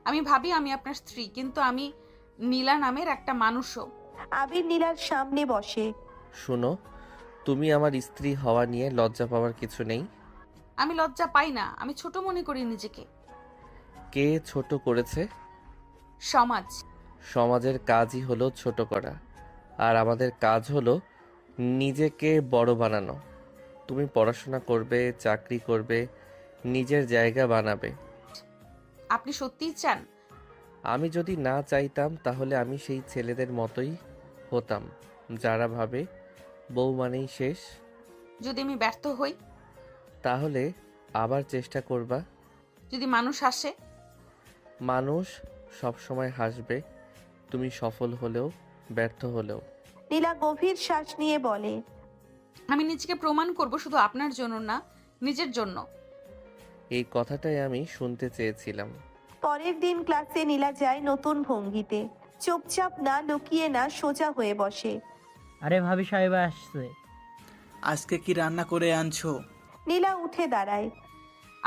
আমি ভাবি আমি আপনার স্ত্রী, কিন্তু আমি নীলা নামের একটা মানুষও। আবির নীলার সামনে বসে। শোনো, তুমি আমার স্ত্রী হওয়া নিয়ে লজ্জা পাওয়ার কিছু নেই। আমি লজ্জা পাই না, আমি ছোট মনে করি নিজেকে। কে ছোট করেছে? সমাজ। সমাজের কাজই হলো ছোট করা, আর আমাদের কাজ হলো নিজেকে বড় বানানো। তুমি পড়াশোনা করবে, চাকরি করবে, নিজের জায়গা বানাবে। আপনি সত্যিই চান? আমি যদি না চাইতাম তাহলে আমি সেই ছেলেদের মতোই হতাম, যারা ভাবে বউ মানেই শেষ। যদি আমি ব্যর্থ হই, তাহলে আবার চেষ্টা করবা। যদি মানুষ আসে, মানুষ সব সময় হাসবে, তুমি সফল হলেও ব্যর্থ হলেও। নীলা গভীর শ্বাস নিয়ে বলে, আমি নিজেকে প্রমাণ করব শুধু আপনার জন্য না, নিজের জন্য। এই কথাটাই আমি শুনতে চেয়েছিলাম। পরের দিন ক্লাসে নীলা যায় নতুন ভঙ্গিতে, চুপচাপ না, লুকিয়ে না, সোজা হয়ে বসে। আরে ভাবি সাহেব আসছে। আজকে কি রান্না করে আনছো? নীলা উঠে দাঁড়ায়।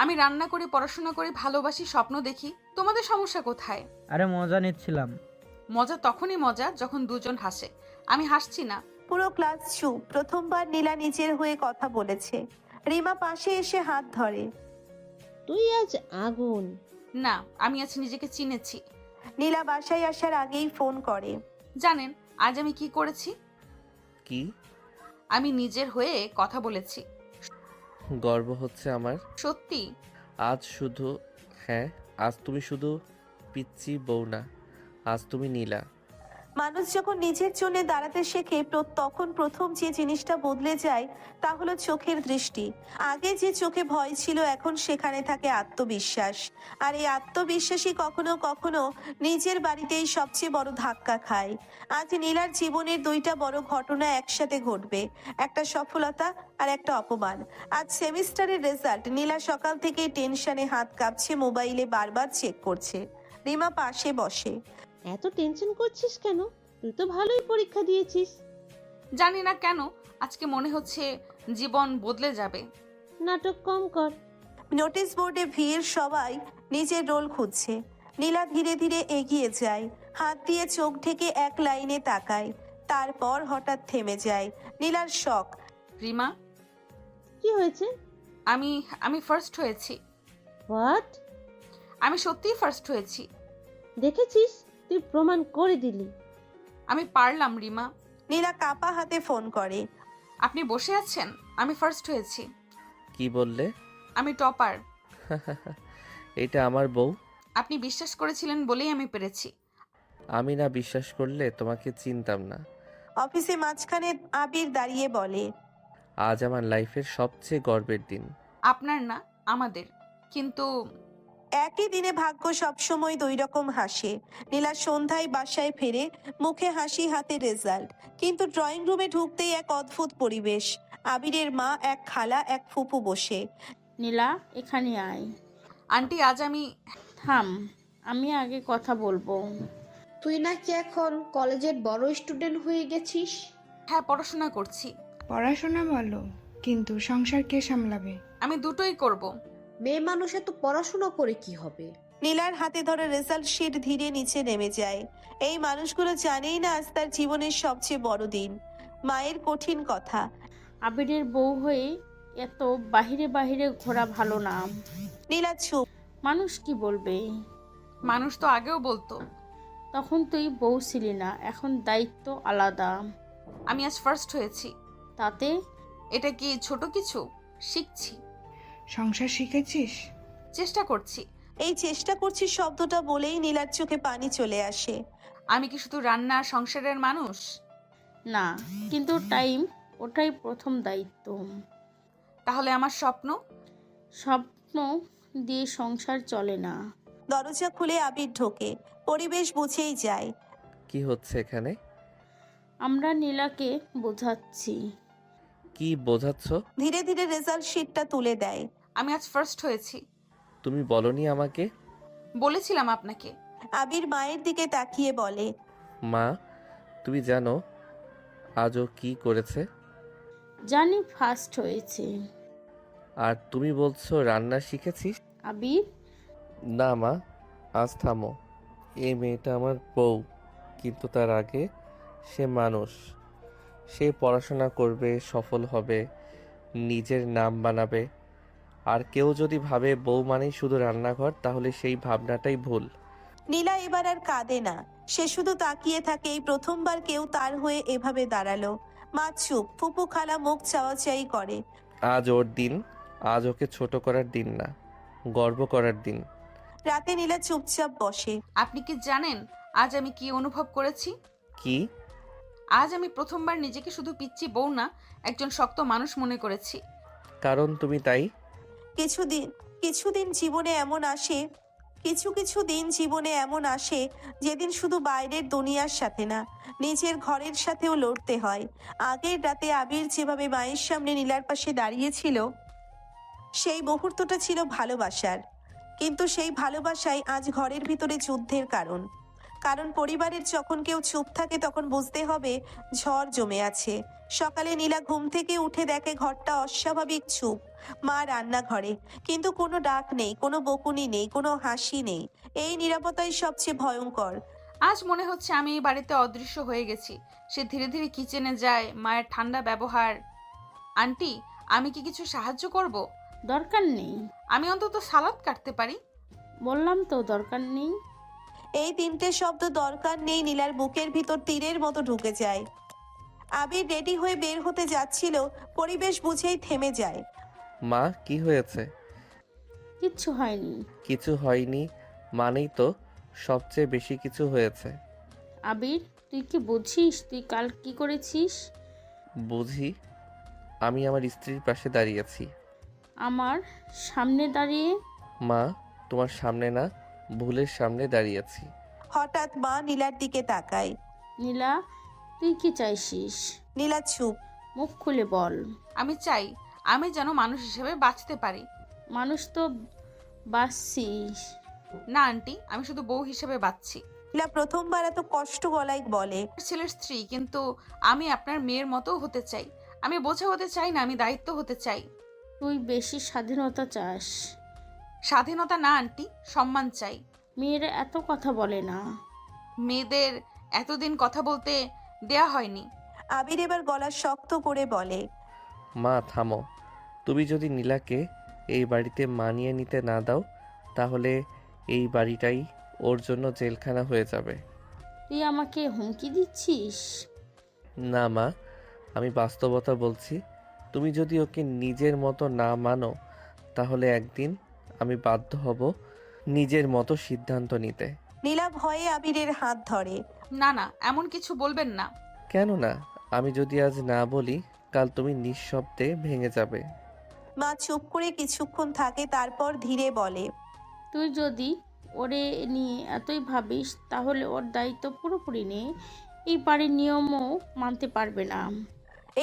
আমি রান্না করি, পড়াশোনা করি, ভালোবাসি, স্বপ্ন দেখি। তোমাদের সমস্যা কোথায়? আরে মজা নিচ্ছিলাম। মজা তখনই মজা যখন দুজন হাসে। আমি হাসছি না। পুরো ক্লাস চুপ। প্রথমবার নীলা নিজের হয়ে কথা বলেছে। রিমা পাশে এসে হাত ধরে। তুই আজ আগুন। না, আমি আজ নিজেকে চিনেছি। নীলা বাসায় আসার আগেই ফোন করে। জানেন আজ আমি কি করেছি? কি? আমি নিজের হয়ে কথা বলেছি। গর্ব হচ্ছে আমার। সত্যি? আজ শুধু, হ্যাঁ, আজ তুমি শুধু পিচ্চি বউ না, আজ তুমি নীলা। মানুষ যখন নিজের জন্য দাঁড়াতে শেখে তখন প্রথম যে জিনিসটা বদলে যায় তা হলো চোখের দৃষ্টি। আগে যে চোখে ভয় ছিল, এখন সেখানে থাকে আত্মবিশ্বাস। আর এই আত্মবিশ্বাসী কখনো কখনো নিজের বাড়িতেই সবচেয়ে বড় ধাক্কা খায়। আজ নীলার জীবনের দুইটা বড় ঘটনা একসাথে ঘটবে, একটা সফলতা আর একটা অপমান। আজ সেমিস্টারের রেজাল্ট। নীলা সকাল থেকেই টেনশনে হাত কাঁপছে, মোবাইলে বারবার চেক করছে। রিমা পাশে বসে। এত টেনশন করছিস কেন? তুই তো ভালোই পরীক্ষা দিয়েছিস। জানি না কেন আজকে মনে হচ্ছে জীবন বদলে যাবে। নাটক কম কর। নোটিশ বোর্ডে ভিড়, সবাই নিজের রোল খুঁজছে। নীলা ধীরে ধীরে এগিয়ে যায়, হাত দিয়ে চোখ ঢেকে এক লাইনে তাকায়, তারপর হঠাৎ থেমে যায়। নীলার শখ। রিমা, কি হয়েছে? আমি ফার্স্ট হয়েছি। হোয়াট? আমি সত্যিই ফার্স্ট হয়েছি। দেখেছিস, তুই প্রমাণ করে দিলি। আমি পারলাম রিমা। নীলা কাপা হাতে ফোন করে। আপনি বসে আছেন? আমি ফার্স্ট হয়েছি। কি বললে? আমি টপার। এটা আমার বউ। আপনি বিশ্বাস করেছিলেন বলেই আমি পেরেছি। আমি না বিশ্বাস করলে তোমাকে চিনতাম না। অফিসে মাঝখানে আবির দাঁড়িয়ে বলে, আজ আমার লাইফের সবচেয়ে গর্বের দিন। আপনার না, আমাদের। কিন্তু একই দিনে ভাগ্য সবসময় দুই রকম হাসে। নীলা সন্ধ্যায় বাসায় ফেরে, মুখে হাসি, হাতে রেজাল্ট। কিন্তু ড্রয়িং রুমে ঢুকতেই এক অদ্ভুত পরিবেশ। আবিরের মা, এক খালা, এক ফুপু বসে। নীলা, এখানে আয়। আন্টি, আজ আমি থাম, আমি আগে কথা বলবো। তুই নাকি এখন কলেজের বড় স্টুডেন্ট হয়ে গেছিস? হ্যাঁ, পড়াশোনা করছি। পড়াশোনা ভালো, কিন্তু সংসার কে সামলাবে? আমি দুটোই করব। মেয়ে মানুষে তো পড়াশোনা করে কি হবে? নীলার হাতে ধরে রেজাল্ট শিট ধীরে নিচে নেমে যায়। এই মানুষগুলো জানেই না আজ তার জীবনের সবচেয়ে বড় দিন। মায়ের কঠিন কথা। আবিরের বউ হয়ে এত বাহিরে বাহিরে ঘোরা ভালো না। নীলা চুপ। মানুষ কি বলবে? মানুষ তো আগেও বলতো। তখন তুই বউ ছিলি না, এখন দায়িত্ব আলাদা। আমি আজ ফার্স্ট হয়েছি। তাতে এটা কি ছোট কিছু? শিখছি। সংসার শিখেছিস? চেষ্টা করছি। এই চেষ্টা করছি শব্দটা বলেই নীলার চোখে পানি চলে আসে। আমি কি শুধু রান্না আর সংসারের মানুষ? না, কিন্তু ওটাই প্রথম দায়িত্ব। তাহলে আমার স্বপ্ন? স্বপ্ন দিয়ে সংসার চলে না। দরজা খুলে আবির ঢোকে, পরিবেশ বুঝেই যায়। কি হচ্ছে এখানে? আমরা নীলাকে বোঝাচ্ছি। কি বোঝাচ্ছ? ধীরে ধীরে রেজাল্ট শিটটা তুলে দেয়। আমি আজ ফার্স্ট হয়েছি। তুমি বলনি আমাকে? বলেছিলাম আপনাকে। আবির মায়ের দিকে তাকিয়ে বলে, মা, তুমি জানো আজও কি করেছে? জানি ফার্স্ট হয়েছে। আর তুমি বলছো রান্না শিখেছিস? আবির, না মা, আজ থামো। এই মেয়েটা আমার বউ, কিন্তু তার আগে সে মানুষ। সে পড়াশোনা করবে, সফল হবে, নিজের নাম বানাবে। আর কেউ যদি ভাবে বউ মানেই শুধু রান্নাঘর, তাহলে সেই ভাবনাটাই ভুল। নীলা এবার আর কাঁদে না, সে শুধু তাকিয়ে থাকে। এই প্রথমবার কেউ তার হয়ে এভাবে দাঁড়ালো। মা চুপ, ফুপু খালা মুখ চাওয়াচাই করে। আজ ওর দিন, আজ ওকে ছোট করার দিন না, গর্ব করার দিন। রাতে নীলা চুপচাপ বসে। আপনি কি জানেন আজ আমি কি অনুভব করেছি? কি? আজ আমি প্রথমবার নিজেকে শুধু পিচ্চি বউ না, একজন শক্ত মানুষ মনে করেছি। কারণ তুমি তাই। কিছুদিন কিছুদিন জীবনে এমন আসে কিছু দিন জীবনে এমন আসে যেদিন শুধু বাইরের দুনিয়ার সাথে না, নিজের ঘরের সাথেও লড়তে হয়। আগের রাতে আবির যেভাবে মায়ের সামনে নীলার পাশে দাঁড়িয়েছিল, সেই মুহূর্তটা ছিল ভালোবাসার। কিন্তু সেই ভালোবাসাই আজ ঘরের ভিতরে যুদ্ধের কারণ। কারণ পরিবারের যখন কেউ চুপ থাকে তখন বুঝতে হবে ঝড় জমে আছে। সকালে নীলা ঘুম থেকে উঠে দেখে ঘরটা অস্বাভাবিক চুপ। মা রান্নাঘরে, কিন্তু কোনো ডাক নেই, কোনো বকুনি নেই, কোনো হাসি নেই। এই নীরবতাই সবচেয়ে ভয়ঙ্কর। আজ মনে হচ্ছে আমি এই বাড়িতে অদৃশ্য হয়ে গেছি। সে ধীরে ধীরে কিচেনে যায়, মায়ের ঠান্ডা ব্যবহার। আন্টি, আমি কি কিছু সাহায্য করব? দরকার নেই। আমি অন্তত সালাদ কাটতে পারি। বললাম তো দরকার নেই। এই তিনটে শব্দ দরকার নেই নীলার বুকের ভিতর তীরের মতো ঢুকে যায়। আবির রেডি হয়ে বের হতে যাচ্ছিল, পরিবেশ বুঝেই থেমে যায়। মা, কি হয়েছে? কিচ্ছু হয়নি। কিছু হয়নি মানেই তো সবচেয়ে বেশি কিছু হয়েছে। আবির, তুই কি বুঝিস তুই কাল কি করেছিস? বুঝি। আমি আমার স্ত্রীর পাশে দাঁড়িয়েছি। আমার সামনে দাঁড়িয়ে? মা, তোমার সামনে না, ভুলের সামনে দাঁড়িয়েছি। হঠাৎ মা নীলার দিকে তাকায়। নীলা, তুই কি চাইছিস? নীলা চুপ। মুখ খুলে বল। আমি চাই আমি যেন মানুষ হিসেবে বাঁচতে পারি। মানুষ তো বাঁচছিস। না আন্টি, আমি শুধু বউ হিসেবে বাঁচছি। নীলা প্রথমবার এত কষ্ট গলায় বলে। ছেলের স্ত্রী, কিন্তু আমি আপনার মেয়ের মতো হতে চাই। আমি বোঝা হতে চাই না, আমি দায়িত্ব হতে চাই। তুই বেশি স্বাধীনতা চাস। স্বাধীনতা না আন্টি, সম্মান চাই। মেয়েরা এত কথা বলে না। মেয়েদের এতদিন কথা বলতে দেয়া হয়নি। আবির এবার গলা শক্ত করে বলে। মা থামো। তুমি যদি নীলাকে এই বাড়িতে মানিয়ে নিতে না দাও, তাহলে এই বাড়িটাই ওর জন্য জেলখানা হয়ে যাবে। তুই আমাকে হুমকি দিচ্ছিস? না মা, আমি বাস্তবতা বলছি। তুমি যদি ওকে নিজের মতো না মানো, তাহলে একদিন আমি বাধ্য হব নিজের মতো সিদ্ধান্ত নিতে। নীলা ভয়ে আবিরের হাত ধরে। না না, এমন কিছু বলবেন না। কেন না? আমি যদি আজ না বলি, কাল তুমি নিঃশব্দে ভেঙে যাবে। মা চুপ করে কিছুক্ষণ থাকে, তারপর ধীরে বলে। তুই যদি ওরে নিয়ে এতই ভাবিস, তাহলে ওর দায়িত্ব পুরোপুরি নে। এই বাড়ির নিয়মও মানতে পারবে না।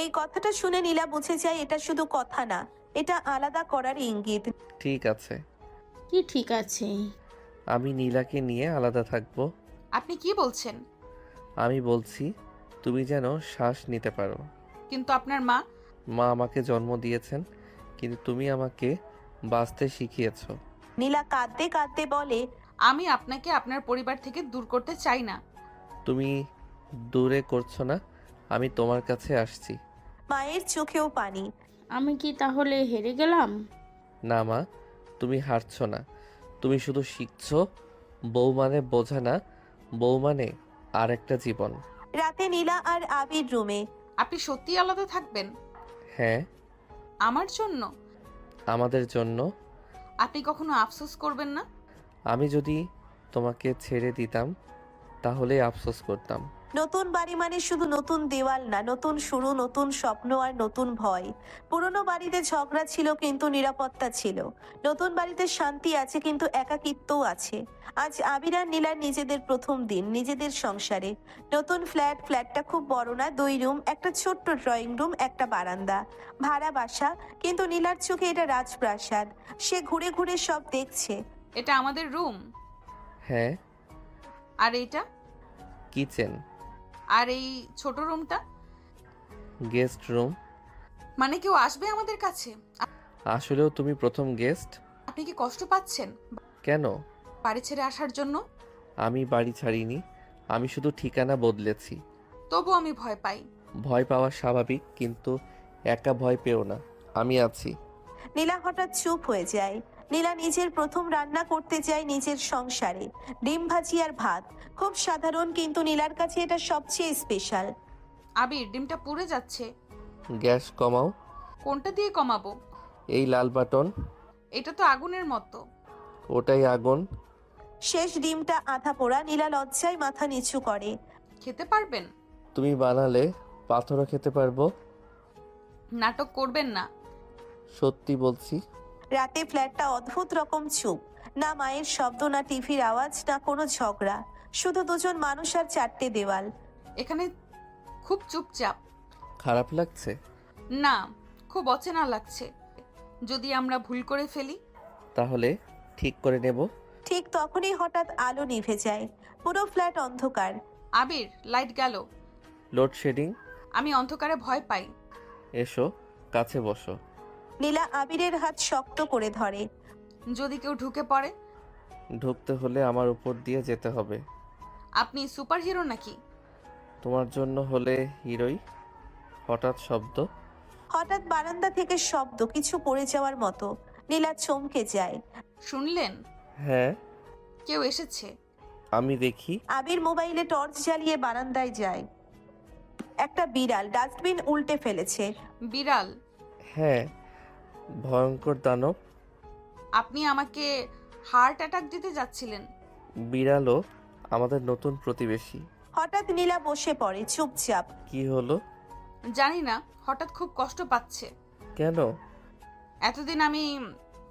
এই কথাটা শুনে নীলা বুঝে যায় এটা শুধু কথা না, এটা আলাদা করার ইঙ্গিত। ঠিক আছে। কি ঠিক আছে? আমি নীলাকে নিয়ে আলাদা থাকবো। আপনি কি বলছেন? আমি বলছি তুমি যেন শ্বাস নিতে পারো। কিন্তু আপনার মা? মা আমাকে জন্ম দিয়েছেন, কিন্তু তুমি আমাকে বাঁচতে শিখিয়েছো। নীলা কাঁদতে কাঁদতে বলে। আমি আপনাকে আপনার পরিবার থেকে দূর করতে চাই না। তুমি দূরে করছো না, আমি তোমার কাছে আসছি। মায়ের চোখেও পানি। আমি কি তাহলে হেরে গেলাম? না মা, তুমি হারছো না, তুমি শুধু শিখছো। বউ মানে বোঝা না, বউ মানে আর একটা জীবন। রাতে নীলা আর আবির রুমে। আপনি সত্যিই আলাদা থাকবেন? হ্যাঁ। আমার জন্য? আমাদের জন্য। আপনি কখনো আফসোস করবেন না? আমি যদি তোমাকে ছেড়ে দিতাম, তাহলে আফসোস করতাম। নতুন বাড়ি মানে শুধু নতুন দেওয়াল না, নতুন শুরু, নতুন স্বপ্ন আর নতুন ভয়। পুরনো বাড়িতে ঝগড়া ছিল কিন্তু নিরাপত্তা ছিল। নতুন বাড়িতে শান্তি আছে কিন্তু একাকিত্বও আছে। আজ আবির আর নীলার নিজেদের প্রথম দিন, নিজেদের সংসারে। নতুন ফ্ল্যাটটা খুব বড় না, 2 রুম, একটা ছোট্ট ড্রয়িং রুম, একটা বারান্দা। ভাড়া বাসা, কিন্তু নীলার চোখে এটা রাজপ্রাসাদ। সে ঘুরে ঘুরে সব দেখছে। এটা আমাদের রুম। হ্যাঁ। আর এইটা? কিচেন। আর এই ছোট রুমটা? Guest room. মানে কেউ আসবে আমাদের কাছে? আসলেও তুমি প্রথম গেস্ট। আপনি কি কষ্ট পাচ্ছেন কেন? বাড়ি ছেড়ে আসার জন্য? আমি বাড়ি ছাড়িনি, আমি শুধু ঠিকানা বদলেছি। তবু আমি ভয় পাই। ভয় পাওয়া স্বাভাবিক, কিন্তু একা ভয় পেও না, আমি আছি। নীলা হঠাৎ চুপ হয়ে যায়। নীলা নিজের প্রথম রান্না করতে যায় নিজের সংসারে। ডিম ভাজি আর ভাত, খুব সাধারণ, কিন্তু নীলার কাছে এটা সবচেয়ে স্পেশাল। আবির, ডিমটা পুড়ে যাচ্ছে। গ্যাস কমাও। কোনটা দিয়ে কমাবো? এই লাল বাটন। এটা তো আগুনের মতো। ওটাই আগুন। শেষ ডিমটা আধা পোড়া। নীলা লজ্জায় মাথা নিচু করে। খেতে পারবেন? তুমি বানালে পাথরও খেতে পারবো। নাটক করবেন না। সত্যি বলছি। রাতে ফ্ল্যাটটা অদ্ভুত রকম চুপ। না মায়ের শব্দ, না টিভির আওয়াজ, না কোনো ঝগড়া, শুধু দুজন মানুষ আর চারটে দেওয়াল। এখানে খুব চুপচাপ। খারাপ লাগছে? না, খুব অচেনা লাগছে। যদি আমরা ভুল করে ফেলি? তাহলে ঠিক করে নেব। ঠিক তখনই হঠাৎ আলো নিভে যায়, পুরো ফ্ল্যাট অন্ধকার। আবির, লাইট গেল। লোডশেডিং। আমি অন্ধকারে ভয় পাই। এসো, কাছে বসো। নীলা আবিরের হাত শক্ত করে ধরে। যদি কেউ ঢুকে পড়ে? ঢুকতে হলে আমার উপর দিয়ে যেতে হবে। আপনি সুপার হিরো নাকি? তোমার জন্য হলে হিরোই। হঠাৎ শব্দ। হঠাৎ বারান্দা থেকে শব্দ, কিছু পড়ে যাওয়ার মতো। নীলা চমকে যায়। শুনলেন? হ্যাঁ, কেউ এসেছে। আমি দেখি। আবির মোবাইলে টর্চ জ্বালিয়ে বারান্দায় যায়। একটা বিড়াল ডাস্টবিন উল্টে ফেলেছে। বিড়াল? হ্যাঁ, ভয়ঙ্কর দানব। আপনি আমাকে হার্ট অ্যাটাক দিতে যাচ্ছিলেন। বিড়ালও আমাদের নতুন প্রতিবেশী। হঠাৎ নীলা বসে পড়ে চুপচাপ। কি হলো? জানি না, হঠাৎ খুব কষ্ট পাচ্ছে। কেন? এতদিন আমি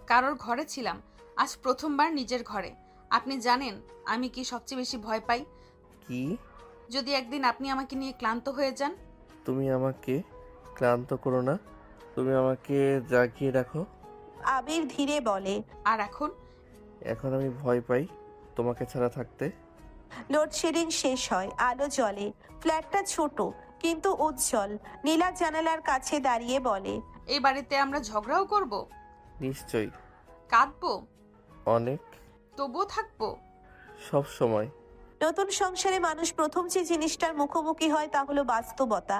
কারোর ঘরে ছিলাম, আজ প্রথমবার নিজের ঘরে। আপনি জানেন আমি কি সবচেয়ে বেশি ভয় পাই? কি? যদি একদিন আপনি আমাকে নিয়ে ক্লান্ত হয়ে যান। তুমি আমাকে ক্লান্ত করো না, তুমি আমাকে জাগিয়ে রাখো। আবির ধীরে বলে। আর এখন? এখন আমি ভয় পাই তোমাকে ছাড়া থাকতে। লোডশেডিং শেষ হয়, আলো জ্বলে। ফ্ল্যাটটা ছোট কিন্তু উজ্জ্বল। নীলা জানালার কাছে দাঁড়িয়ে বলে, এই বাড়িতে আমরা ঝগড়াও করব? নিশ্চয়ই। কাঁদবো? অনেক। তবুও থাকবো? সব সময়। নতুন সংসারে মানুষ প্রথম যে জিনিসটার মুখোমুখি হয় তা হলো বাস্তবতা।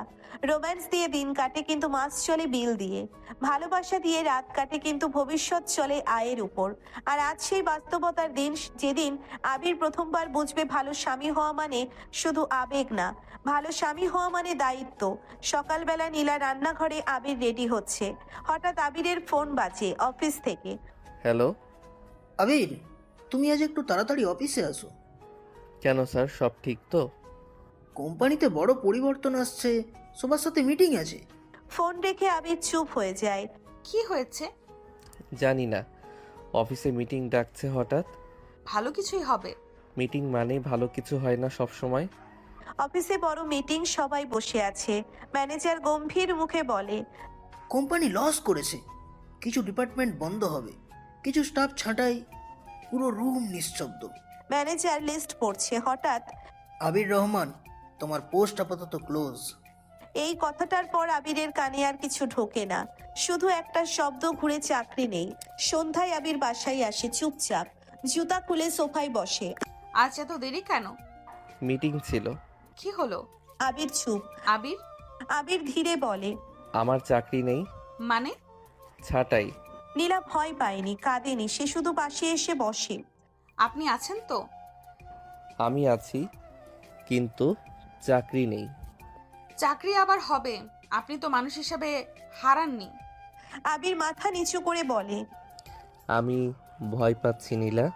রোম্যান্স দিয়ে দিন কাটে কিন্তু মাস চলে বিল দিয়ে। ভালোবাসা দিয়ে রাত কাটে কিন্তু ভবিষ্যৎ চলে আয়ের উপর। আর আজ সেই বাস্তবতার দিন, যেদিন আবির প্রথমবার বুঝবে ভালো স্বামী হওয়া মানে শুধু আবেগ না, ভালো স্বামী হওয়া মানে দায়িত্ব। সকালবেলা নীলা রান্নাঘরে, আবির রেডি হচ্ছে। হঠাৎ আবিরের ফোন বাজে অফিস থেকে। হ্যালো। আবির, তুমি আজ একটু তাড়াতাড়ি অফিসে আসো। কেন স্যার, সব ঠিক তো? কোম্পানিতে বড় পরিবর্তন আসছে, সবার সাথে মিটিং আছে। ফোন রেখে আবির চুপ হয়ে যায়। কি হয়েছে? জানি না, অফিসে মিটিং ডাকছে হঠাৎ। ভালো কিছুই হবে। মিটিং মানে ভালো কিছু হয় না সব সময়। অফিসে বড় মিটিং, সবাই বসে আছে। ম্যানেজার গম্ভীর মুখে বলে, কোম্পানি লস করেছে, কিছু ডিপার্টমেন্ট বন্ধ হবে, কিছু স্টাফ ছাঁটাই। পুরো রুম নিঃশব্দ। ম্যানেজার লিস্ট পড়ছে। হঠাৎ আবির রহমান, তোমার পোস্ট আপাতত ক্লোজ। এই কথাটার পর আবিরের কানে আর কিছু ঢোকে না, শুধু একটা শব্দ, ঘুরে চাকরি নেই। সন্ধ্যায় আবির বাসায় আসে চুপচাপ, জুতা খুলে সোফায় বসে। আজ এত দেরি কেন? মিটিং ছিল। কি হলো? আবির চুপ। আবির? আবির ধীরে বলে, আমার চাকরি নেই। মানে? ছাটাই। নীলা ভয় পায়নি, কাঁদেনি, সে শুধু পাশে এসে বসে। আপনি আছেন তো? আমি আছি, কিন্তু চাকরি নেই। চাকরি আবার হবে? আপনি তো মানুষ হিসাবে হারাননি। আবির মাথা নিচু করে বলে, আমি ভয় পাচ্ছি নীলা।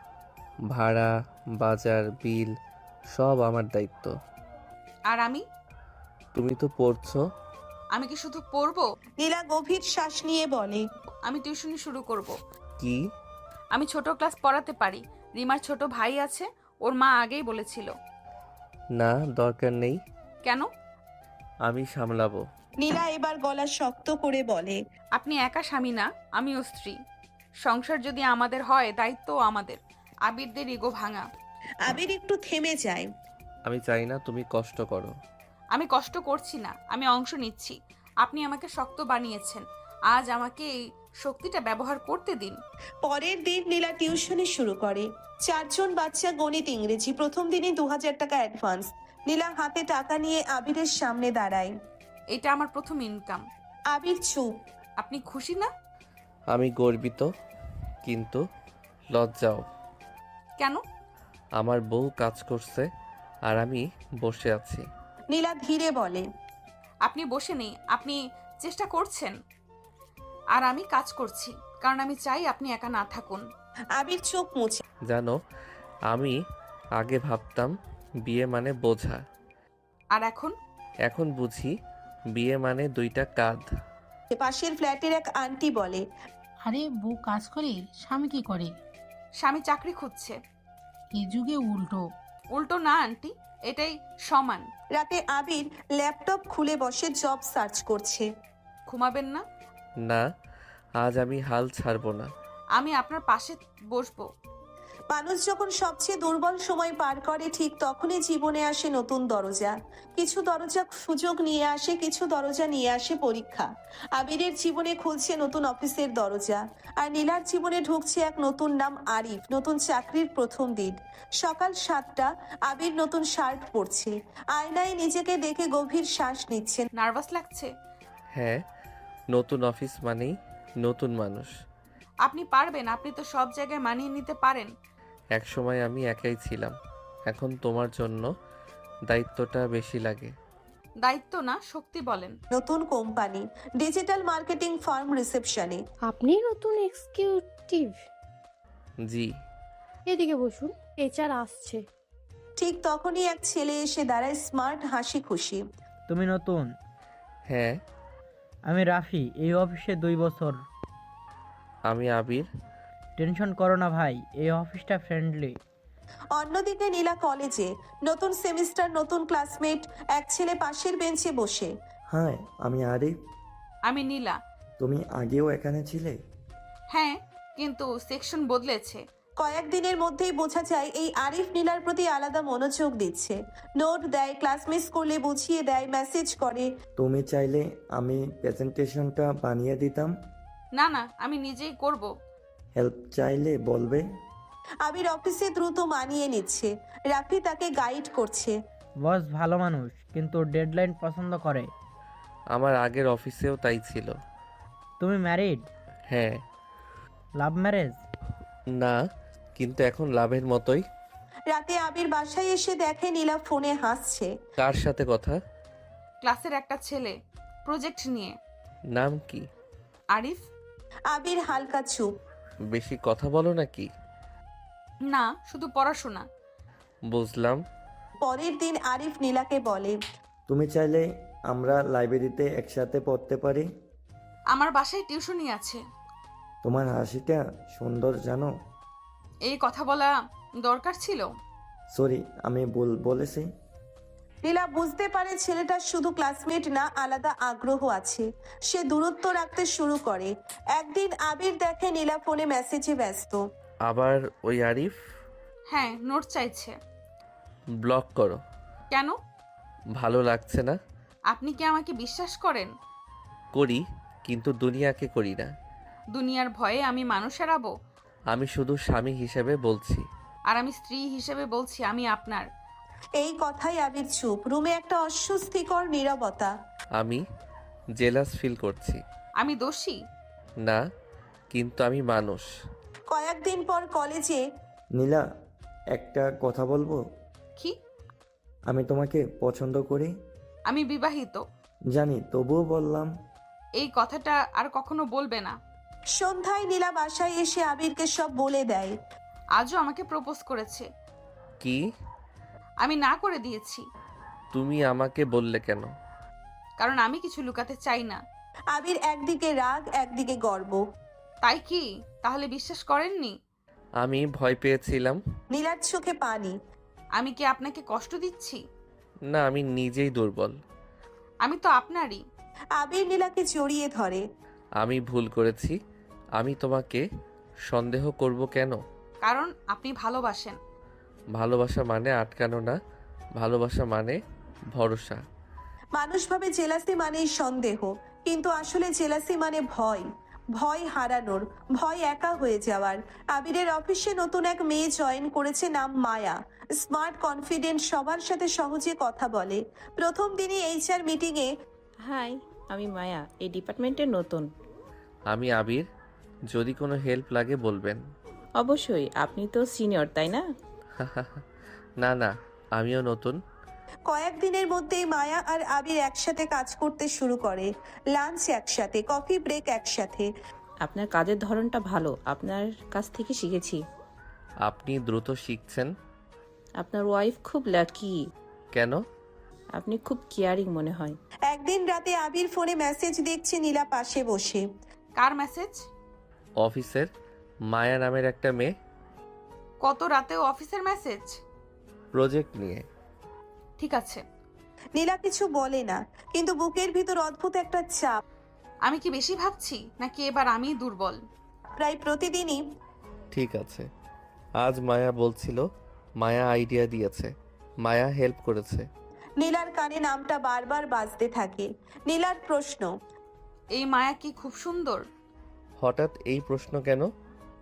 ভাড়া, বাজার, বিল সব আমার দায়িত্ব। আর আমি? তুমি তো পড়ছো। আমি কি শুধু পড়বো? নীলা গভীর শ্বাস নিয়ে বলে, আমি টিউশনি শুরু করব। কি? আমি ছোট ক্লাস পড়াতে পারি। রিমার ছোট ভাই আছে, ওর মা আগেই বলেছিল। না, দরকার নেই। কেন? আমি সামলাবো। নীলা এবার গলা শক্ত করে বলে, আপনি একা স্বামী না, আমিও স্ত্রী। সংসার যদি আমাদের হয়, দায়িত্বও আমাদের। আবিরদের ইগো ভাঙা। আবির একটু থেমে যায়। আমি চাই না তুমি কষ্ট করো। আমি কষ্ট করছি না, আমি অংশ নিচ্ছি। আপনি আমাকে শক্ত বানিয়েছেন, আজ আমাকে এই শক্তিটা ব্যবহার করতে দিন। পরের দিন নীলা টিউশনি শুরু করে। 4 জন বাচ্চা, গণিত, ইংরেজি। প্রথম দিনই 2000 টাকা অ্যাডভান্স। নীলা হাতে টাকা নিয়ে আবিরের সামনে দাঁড়ায়। এটা আমার প্রথম ইনকাম। আবির চুপ। আপনি খুশি না? আমি গর্বিত, কিন্তু লজ্জাও। কেন? আমার বউ কাজ করছে আর আমি বসে আছি। নীলা ধীরে বলে, আপনি বসে নেই, আপনি চেষ্টা করছেন। আর আমি কাজ করছি, কারণ আমি চাই আপনি একা না থাকুন। আবির চোখ মুছে। জানো, আমি আগে ভাবতাম বিয়ে মানে বোঝা। আর এখন? এখন বুঝি বিয়ে মানে 2টা কাঁধ। পাশের ফ্ল্যাটের এক আন্টি বলে, আরে বউ কাজ করে, স্বামী কি করে? স্বামী চাকরি খুঁজছে। এই যুগে উল্টো। উল্টো না আন্টি, এটাই সমান। রাতে আবির ল্যাপটপ খুলে বসে জব সার্চ করছে। ঘুমাবেন না? না, আজ আমি হাল ছাড়বো না। আমি আপনার পাশে বসবো। মানুষ যখন সবচেয়ে দুর্বল সময় পার করে ঠিক তখনই জীবনে আসে নতুন দরজা। কিছু দরজা সুযোগ নিয়ে আসে, কিছু দরজা নিয়ে আসে পরীক্ষা। আবিরের জীবনে খুলছে নতুন অফিসের দরজা, আর নীলার জীবনে ঢুকছে এক নতুন নাম আরিফ, নতুন চাকরির প্রথম দিন। সকাল 7টা, আবির নতুন শার্ট পরছে, আয়নায় নিজেকে দেখে গভীর শ্বাস নিচ্ছে। নার্ভাস লাগছে? হ্যাঁ, নতুন অফিস মানেই নতুন মানুষ। আপনি পারবেন, আপনি তো সব জায়গায় মানিয়ে নিতে পারেন। একসময় আমি একাই ছিলাম, এখন তোমার জন্য দায়িত্বটা বেশি লাগে। দায়িত্ব না, শক্তি বলেন। নতুন কোম্পানি, ডিজিটাল মার্কেটিং ফার্ম রিসেপশনে। আপনি নতুন এক্সিকিউটিভ? জি। এদিকে বসুন, HR আসছে। ঠিক তখনই এক ছেলে এসে দাঁড়ায়, স্মার্ট, হাসি খুশি। তুমি নতুন? হ্যাঁ। আমি রাফি, এই অফিসে 2 বছর। আমি আবির। টেনশন করো না ভাই, এই অফিসটা ফ্রেন্ডলি। অন্যদিকে নীলা কলেজে, নতুন সেমিস্টার, নতুন ক্লাসমেট। এক ছেলে পাশের বেঞ্চে বসে। হাই, আমি আরিফ। আমি নীলা। তুমি আগেও এখানে ছিলে? হ্যাঁ, কিন্তু সেকশন বদলেছে। কয়েকদিনের মধ্যেই বোঝা যায় এই আরিফ নীলার প্রতি আলাদা মনোযোগ দিচ্ছে। নোট দেয়, ক্লাস মিস করলে বুঝিয়ে দেয়, মেসেজ করে। তুমি চাইলে আমি প্রেজেন্টেশনটা বানিয়ে দিতাম। না না, আমি নিজেই করব। হেল্প চাইলে বলবে। আবির অফিসে দ্রুত মানিয়ে নিচ্ছে, রাফি তাকে গাইড করছে। বস ভালো মানুষ, কিন্তু ডেডলাইন পছন্দ করে। আমার আগের অফিসেও তাই ছিল। তুমি ম্যারিড? হ্যাঁ। Love marriage? না, কিন্তু এখন লাভের মতোই। রাতে আবির বাসায় এসে দেখে নীলা ফোনে হাসছে। কার সাথে কথা? ক্লাসের একটা ছেলে, প্রজেক্ট নিয়ে। নাম কি? আরিফ। আবির হালকা চুপ। বেশি কথা বলো নাকি? না, শুধু পড়াশোনা। বুঝলাম। পরের দিন আরিফ নীলাকে বলে, তুমি চাইলে আমরা লাইব্রেরিতে একসাথে পড়তে পারি। আমার বাসায় টিউশনই আছে। তোমার হাসিটা সুন্দর জানো। এই কথা বলা দরকার ছিল। সরি, আমি ভুল বলেছি। নীলা বুঝতে পারে ছেলেটার শুধু ক্লাসমেট না, আলাদা আগ্রহ আছে। সে দূরত্ব রাখতে শুরু করে। একদিন আবির দেখে নীলা ফোনে মেসেজে ব্যস্ত। আবার ওই আরিফ? হ্যাঁ, নোট চাইছে। ব্লক করো। কেন? ভালো লাগছে না। আপনি কি আমাকে বিশ্বাস করেন? করি, কিন্তু দুনিয়াকে করি না। দুনিয়ার ভয়ে আমি মানুষ হারাবো? আমি শুধু স্বামী হিসেবে বলছি। আর আমি স্ত্রী হিসেবে বলছি আমি আপনার। এই কথাই আবির চুপ। রুমে একটা অস্বস্তিকর নীরবতা। আমি জেলাস ফিল করছি। আমি দোষী? না, কিন্তু আমি মানুষ। কয়েকদিন পর কলেজে। নীলা, একটা কথা বলবো? কি? আমি তোমাকে পছন্দ করি। আমি বিবাহিত। জানি, তবুও বললাম। এই কথাটা আর কখনো বলবে না। সন্ধ্যায় নীলা বাসায় এসে আবিরকে সব বলে দেয়। আজও আমাকে প্রপোজ করেছে। কি? আমি না করে দিয়েছি। তুমি আমাকে বললে কেন? কারণ আমি কিছু লুকাতে চাই না। আবির একদিকে রাগ, একদিকে গর্ব। তাই কি? তাহলে বিশ্বাস করেননি? আমি ভয় পেয়েছিলাম। নীলার চোখে পানি। আমি কি আপনাকে কষ্ট দিচ্ছি? না, আমি নিজেই দুর্বল। আমি তো আপনারই। আবির নীলাকে জড়িয়ে ধরে। আমি ভুল করেছি। আমি তোমাকে সন্দেহ করব কেন? কারণ আপনি ভালোবাসেন। ভালোবাসা মানে আটকানো না, ভালোবাসা মানে ভরসা। মানুষ ভাবে জেলাসি মানেই সন্দেহ, কিন্তু আসলে জেলাসি মানে ভয়। ভয় হারানোর, ভয় একা হয়ে যাওয়ার। আবিরের অফিসে নতুন এক মেয়ে জয়েন করেছে, নাম মায়া। স্মার্ট, কনফিডেন্ট, সবার সাথে সহজে কথা বলে। প্রথম দিনই HR মিটিংয়ে। হাই, আমি মায়া, এই ডিপার্টমেন্টের নতুন। আমি আবির, যদি কোনো হেল্প লাগে বলবেন। অবশ্যই, আপনি তো সিনিয়র তাই না? না না, আমিও নতুন। কয়েকদিনের মধ্যেই মায়া আর আবির একসাথে কাজ করতে শুরু করে। লাঞ্চ একসাথে, কফি ব্রেক একসাথে। আপনার কাজের ধরনটা ভালো, আপনার কাছ থেকে শিখেছি। আপনি দ্রুত শিখছেন। আপনার ওয়াইফ খুব লাকি। কেন? আপনি খুব কেয়ারিং মনে হয়। একদিন রাতে আবির ফোনে মেসেজ দেখছে নীলা পাশে বসে। কার মেসেজ? অফিসের মায়া নামের একটা মেয়ে, কত রাতেও অফিসের মেসেজ? প্রজেক্ট নিয়ে। ঠিক আছে। নীলা কিছু বলে না, কিন্তু বুকের ভিতর অদ্ভুত একটা চাপ। আমি কি বেশি ভাবছি নাকি এবার আমি দুর্বল? প্রায় প্রতিদিনই ঠিক আছে, আজ মায়া বলছিল, মায়া আইডিয়া দিয়েছে, মায়া হেল্প করেছে। নীলার কানে নামটা বারবার বাজতে থাকে। নীলার প্রশ্ন, এই মায়া কি খুব সুন্দর? হঠাৎ এই প্রশ্ন কেন?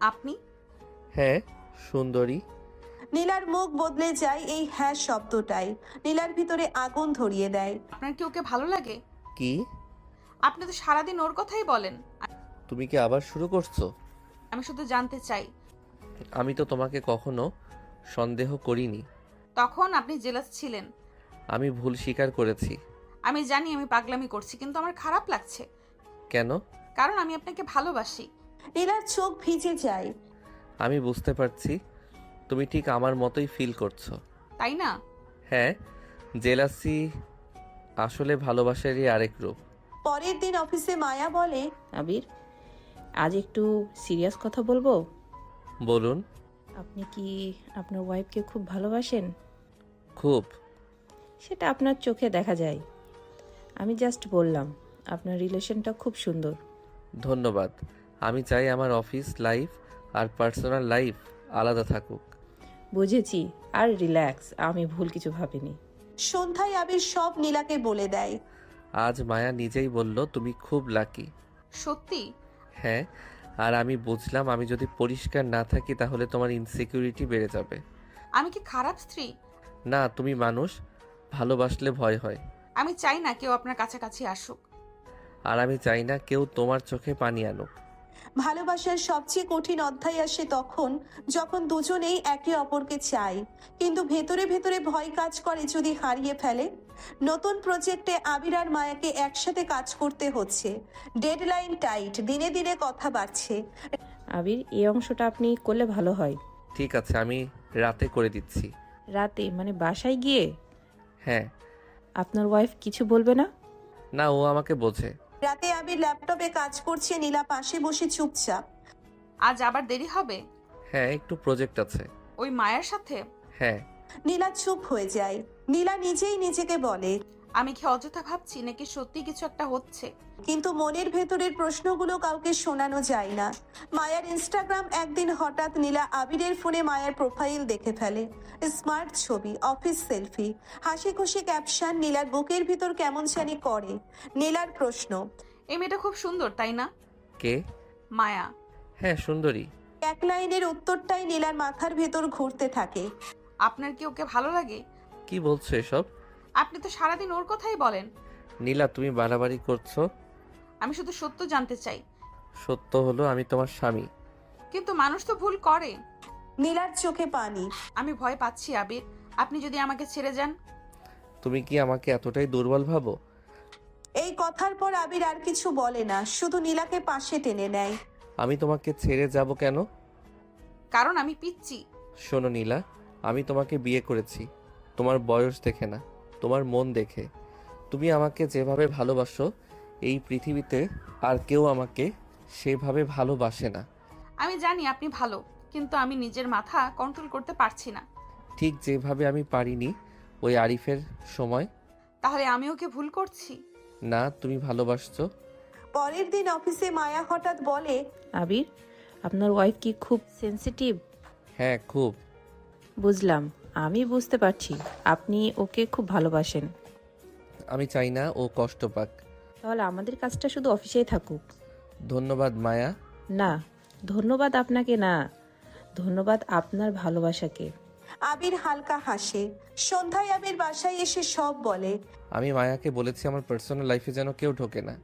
আপনি? হ্যাঁ, সুন্দরী। নীলার মুখ বদলে যায় এই হ্যাঁ শব্দটাই। নীলার ভিতরে আগুন ধরিয়ে দেয়। আপনার কি ওকে ভালো লাগে? কি? আপনি তো সারাদিন ওর কথাই বলেন। তুমি কি আবার শুরু করছো? আমি শুধু জানতে চাই। আমি তো তোমাকে কখনো সন্দেহ করিনি। তখন আপনি জেলাস ছিলেন। আমি ভুল স্বীকার করেছি। আমি জানি আমি পাগলামি করছি, কিন্তু আমার খারাপ লাগছে। কেন? কারণ আমি আপনাকে ভালোবাসি। নীলার চোখ ভিজে যায়। আমি বুঝতে পারছি, তুমি ঠিক আমার মতোই ফিল করছো। তাই না? হ্যাঁ, জেলাসি আসলে ভালোবাসারই আরেক রূপ। পরের দিন অফিসে মায়া বলে, আবির, আজ একটু সিরিয়াস কথা বলবো। বলুন। আপনি কি আপনার ওয়াইফকে খুব ভালোবাসেন? খুব। সেটা আপনার চোখে দেখা যায়। আমি জাস্ট বললাম আপনার রিলেশনটা খুব সুন্দর। ধন্যবাদ। আমি চাই আমার অফিস লাইফ আর পার্সোনাল লাইফ আলাদা থাকুক। বুঝেছি, আর রিল্যাক্স, আমি ভুল কিছু ভাবিনি। সন্ধ্যায় আবির সব নীলাকে বলে দেয়। আজ মায়া নিজেই বলল তুমি খুব লাকি। সত্যি? হ্যাঁ, আর আমি বুঝলাম আমি যদি পরিষ্কার না থাকি তাহলে তোমার ইনসিকিউরিটি বেড়ে যাবে। আমি কি খারাপ স্ত্রী? না, তুমি মানুষ, ভালোবাসলে ভয় হয়। আমি চাই না কেউ আপনার কাছাকাছি আসুক। আর আমি চাই না কেউ তোমার চোখে পানি আনুক। ভালোবাসার সবচেয়ে কঠিন অধ্যায় আসে তখন, যখন দুজনেই একে অপরকে চায়, কিন্তু ভেতরে ভেতরে ভয় কাজ করে যদি হারিয়ে ফেলে। নতুন প্রজেক্টে আবির আর মায়াকে একসাথে কাজ করতে হচ্ছে। ডেডলাইন টাইট, দিনে দিনে কথা বাড়ছে। আবির, এই অংশটা আপনি করলে ভালো হয়। ঠিক আছে, আমি রাতে করে দিচ্ছি। রাতে মানে বাসায় গিয়ে? হ্যাঁ। আপনার ওয়াইফ কিছু বলবে না? না, ও আমাকে বোঝে। রাতে আবির ল্যাপটপে কাজ করছে, নীলা পাশে বসে চুপচাপ। আজ আবার দেরি হবে? হ্যাঁ, একটু প্রজেক্ট আছে। ওই মায়ের সাথে? হ্যাঁ। নীলা চুপ হয়ে যায়। নীলা নিজেই নিজেকে বলে, আমি কি অযথা ভাবছি নাকি সত্যি কিছু একটা হচ্ছে? কিন্তু মনের ভেতরের প্রশ্নগুলো কাউকে শোনানো যায় না। মায়ার ইনস্টাগ্রাম একদিন হঠাৎ নীলা আবিরের ফোনে মায়ার প্রোফাইল দেখে ফেলে। স্মার্ট ছবি, অফিস সেলফি, হাসি খুশি ক্যাপশন। নীলার বুকের ভিতর কেমন জানি করে। নীলার প্রশ্ন, এই মেয়েটা খুব সুন্দর তাই না? কে? মায়া। হ্যাঁ, সুন্দরী। এক লাইনের উত্তরটাই নীলার মাথার ভেতর ঘুরতে থাকে। আপনার কি ওকে ভালো লাগে? কি বলছো এসব? আপনি তো সারাদিন ওর কথাই বলেন। নীলা, তুমি বাড়াবাড়ি করছো। আমি শুধু সত্য জানতে চাই। সত্য হলো আমি তোমার স্বামী। কিন্তু মানুষ তো ভুল করে। নীলার চোখে পানি। আমি ভয় পাচ্ছি আবির, আপনি যদি আমাকে ছেড়ে যান। তুমি কি আমাকে এতটাই দুর্বল ভাবো? এই কথার পর আবির আর কিছু বলে না, শুধু নীলাকে পাশে টেনে নেয়। আমি তোমাকে ছেড়ে যাব কেন? কারণ আমি পিচ্ছি। শোনো নীলা, আমি তোমাকে বিয়ে করেছি তোমার বয়স দেখে না, তোমার মন দেখে। তুমি আমাকে যেভাবে ভালোবাসো এই পৃথিবীতে আর কেউ আমাকে সেভাবে ভালোবাসে না। আমি জানি আপনি ভালো, কিন্তু আমি নিজের মাথা কন্ট্রোল করতে পারছি না। ঠিক যেভাবে আমি পারিনি ওই আরিফের সময়। তাহলে আমি ওকে ভুল করছি? না, তুমি ভালোবাসছো। পরের দিন অফিসে মায়া হঠাৎ বলে, আবির, আপনার ওয়াইফ কি খুব সেনসিটিভ? হ্যাঁ, খুব। বুঝলাম, আমি বুঝতে পারছি আপনি ওকে খুব ভালোবাসেন। আমি চাই না ও কষ্ট পাক। তাহলে আমাদের কাজটা শুধু অফিসেই থাকুক। ধন্যবাদ মায়া। না, ধন্যবাদ আপনাকে না, ধন্যবাদ আপনার ভালোবাসাকে। আবির হালকা হাসে। সন্ধ্যায় আবির বাসায় এসে সব বলে। আমি মায়াকে বলেছি আমার পার্সোনাল লাইফে যেন কেউ ঢোকে না।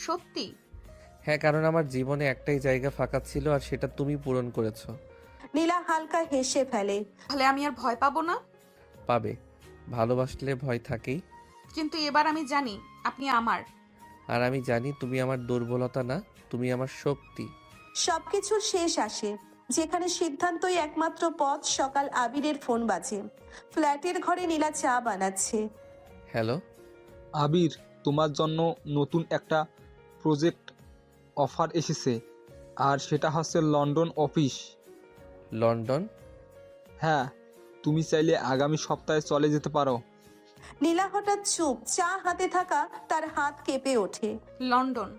সত্যি? হ্যাঁ, কারণ আমার জীবনে একটাই জায়গা ফাঁকা ছিল আর সেটা তুমি পূরণ করেছো। নীলা হালকা হেসে ফেলে। তাহলে আমি আর ভয় পাবো না? পাবে, ভালোবাসলে ভয় থাকেই। কিন্তু এবার আমি জানি আপনি আমার। আর আমি জানি তুমি আমার দুর্বলতা না, তুমি আমার শক্তি। সবকিছুর শেষ আসে, যেখানে সিদ্ধান্তই একমাত্র পথ। সকাল আবিরের ফোন বাজে। ফ্ল্যাটের ঘরে নীলা চা বানাচ্ছে। হ্যালো। আবির, তোমার জন্য নতুন একটা প্রজেক্ট অফার এসেছে, আর সেটা হচ্ছে লন্ডন অফিস। লন্ডন? হ্যাঁ, তুমি চাইলে আগামী সপ্তাহে চলে যেতে পারো। নীলা হঠাৎ চুপ, চা হাতে থাকা তার হাত কেঁপে ওঠে। লন্ডন?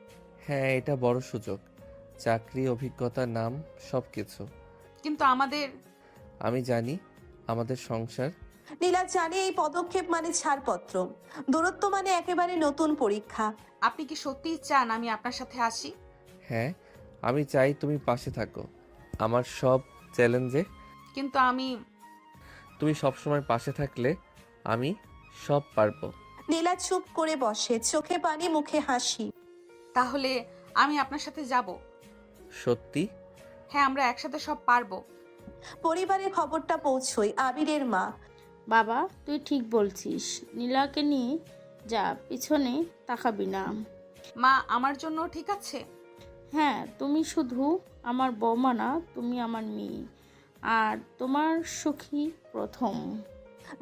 হ্যাঁ, এটা বড় সুযোগ। চাকরি, অভিজ্ঞতা, নাম সব কিছু। কিন্তু আমাদের... আমি জানি, আমাদের সংসার। নীলা জানে এই পদক্ষেপ মানে ছাড়পত্র, দূরত্ব মানে একেবারে নতুন পরীক্ষা। আপনি কি সত্যিই চান আমি আপনার সাথে আসি? হ্যাঁ, আমি চাই তুমি পাশে থাকো আমার সব চ্যালেঞ্জে। কিন্তু আমি... তুমি সবসময় পাশে থাকলে আমি সব পারবো। নীলা চুপ করে বসে, চোখে পানি, মুখে হাসি। তাহলে আমি আপনার সাথে যাব? সত্যি? হ্যাঁ, আমরা একসাথে সব পারবো। পরিবারের খবরটা পৌঁছই আবিরের মা। বাবা, তুই ঠিক বলছিস, নীলাকে নিয়ে যা, পিছনে তাকাবি না। মা, আমার জন্য ঠিক আছে? হ্যাঁ, তুমি শুধু আমার বৌমা না, তুমি আমার মেয়ে, আর তোমার সুখী প্রথম।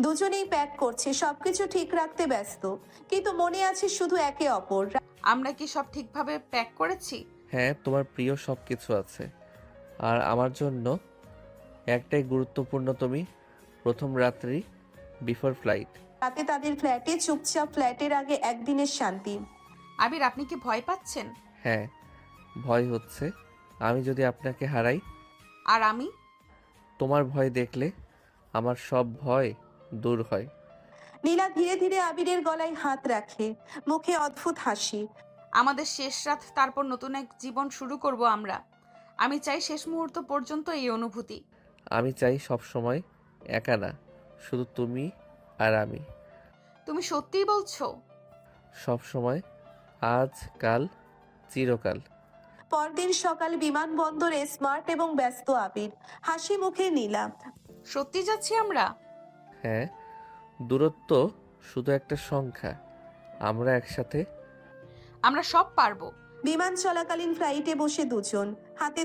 দুজনেই প্যাক করছে, সবকিছু ঠিক রাখতে ব্যস্ত, কিন্তু মনে আছে শুধু একে অপর। আমরা কি সব ঠিকভাবে প্যাক করেছি? হ্যাঁ, তোমার প্রিয় সব কিছু আছে, আর আমার জন্য একটাই গুরুত্বপূর্ণ, তুমি প্রথম রাত্রি বিফোর ফ্লাইট। রাতে তাদের ফ্ল্যাটে চুপচাপ, ফ্ল্যাটের আগে একদিনের শান্তি। আবির, আপনি কি ভয় পাচ্ছেন? হ্যাঁ, ভয় হচ্ছে, আমি যদি আপনাকে হারাই। আর আমি? তোমার ভয় দেখলে আমার সব ভয় দূর হয়। নীলা ধীরে ধীরে আবিরের গলায় হাত রাখে, মুখে অদ্ভুত হাসি। আমাদের শেষ রাত, তারপর নতুন এক জীবন শুরু করব আমরা। আমি চাই শেষ মুহূর্ত পর্যন্ত এই অনুভূতি। আমি চাই সব সময় একা না, শুধু তুমি আর আমি। তুমি সত্যিই বলছো? সব সময়, আজ, কাল, চিরকাল। পরদিন সকাল, বিমানবন্দরে স্মার্ট এবং ব্যস্ত আবির, হাসি মুখে নীলা। সত্যি যাচ্ছি আমরা? হ্যাঁ, দূরত্ব শুধু একটা সংখ্যা, আমরা একসাথে। আমরা সব পারবো। বিমান চলাকালীন ফ্লাইটে বসে দুজন হাত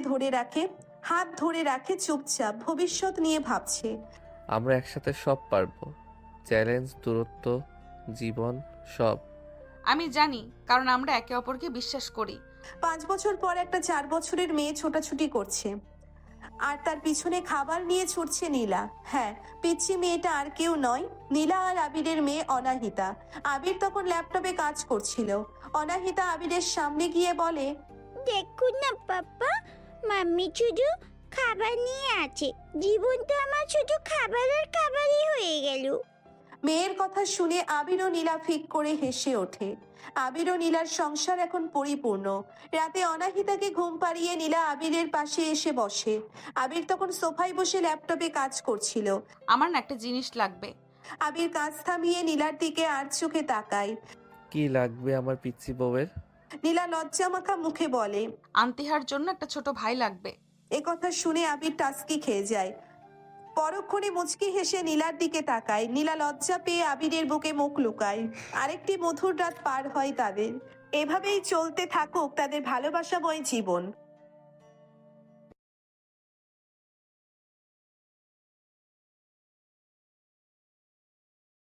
ধরে রাখে চুপচাপ, ভবিষ্যৎ নিয়ে ভাবছে। আমরা একসাথে সব পারবো, চ্যালেঞ্জ, দূরত্ব, জীবন, সব। আমি জানি, কারণ আমরা একে অপরকে বিশ্বাস করি। 5 বছর পর একটা 4 বছরের মেয়ে ছোটাছুটি করছে, আর তার পিছনে খাবার নিয়ে ছুটছে নীলা। হ্যাঁ, পিচ্ছি মেয়েটা আর কেউ নয়, নীলা আর আবিরের মেয়ে অনাহিতা। আবির তখন ল্যাপটপে কাজ করছিল। অনাহিতা আবিরের সামনে গিয়ে বলে, দেখুন না পাপা, মাম্মি শুধু খাবার নিয়ে আছে, জীবন তো আমার শুধু খাবার আর খাবারই হয়ে গেল। মেয়ের কথা শুনে আবির ও নীলা ফিক করে হেসে ওঠে। আবির ও নীলার সংসার এখন পরিপূর্ণ। রাতে অনাহিতাকে ঘুম পাড়িয়ে নীলা আবিরের পাশে এসে বসে। আবির তখন সোফায় বসে ল্যাপটপে কাজ করছিল। আমার না একটা জিনিস লাগবে। আবির কাজ থামিয়ে নীলার দিকে আর চোখে তাকায়। কি লাগবে আমার পিচ্ছি বউয়ের? নীলা লজ্জামাখা মুখে বলে, আন্তিহার জন্য একটা ছোট ভাই লাগবে। এ কথা শুনে আবির টাসকি খেয়ে যায়। পরক্ষণে মুচকি হেসে নীলার দিকে তাকায়। নীলা লজ্জা পেয়ে আবিরের বুকে মুখ লুকায়। আরেকটি মধুর রাত পার হয় তাদের। এভাবেই চলতে থাকুক তাদের ভালোবাসাময় জীবন।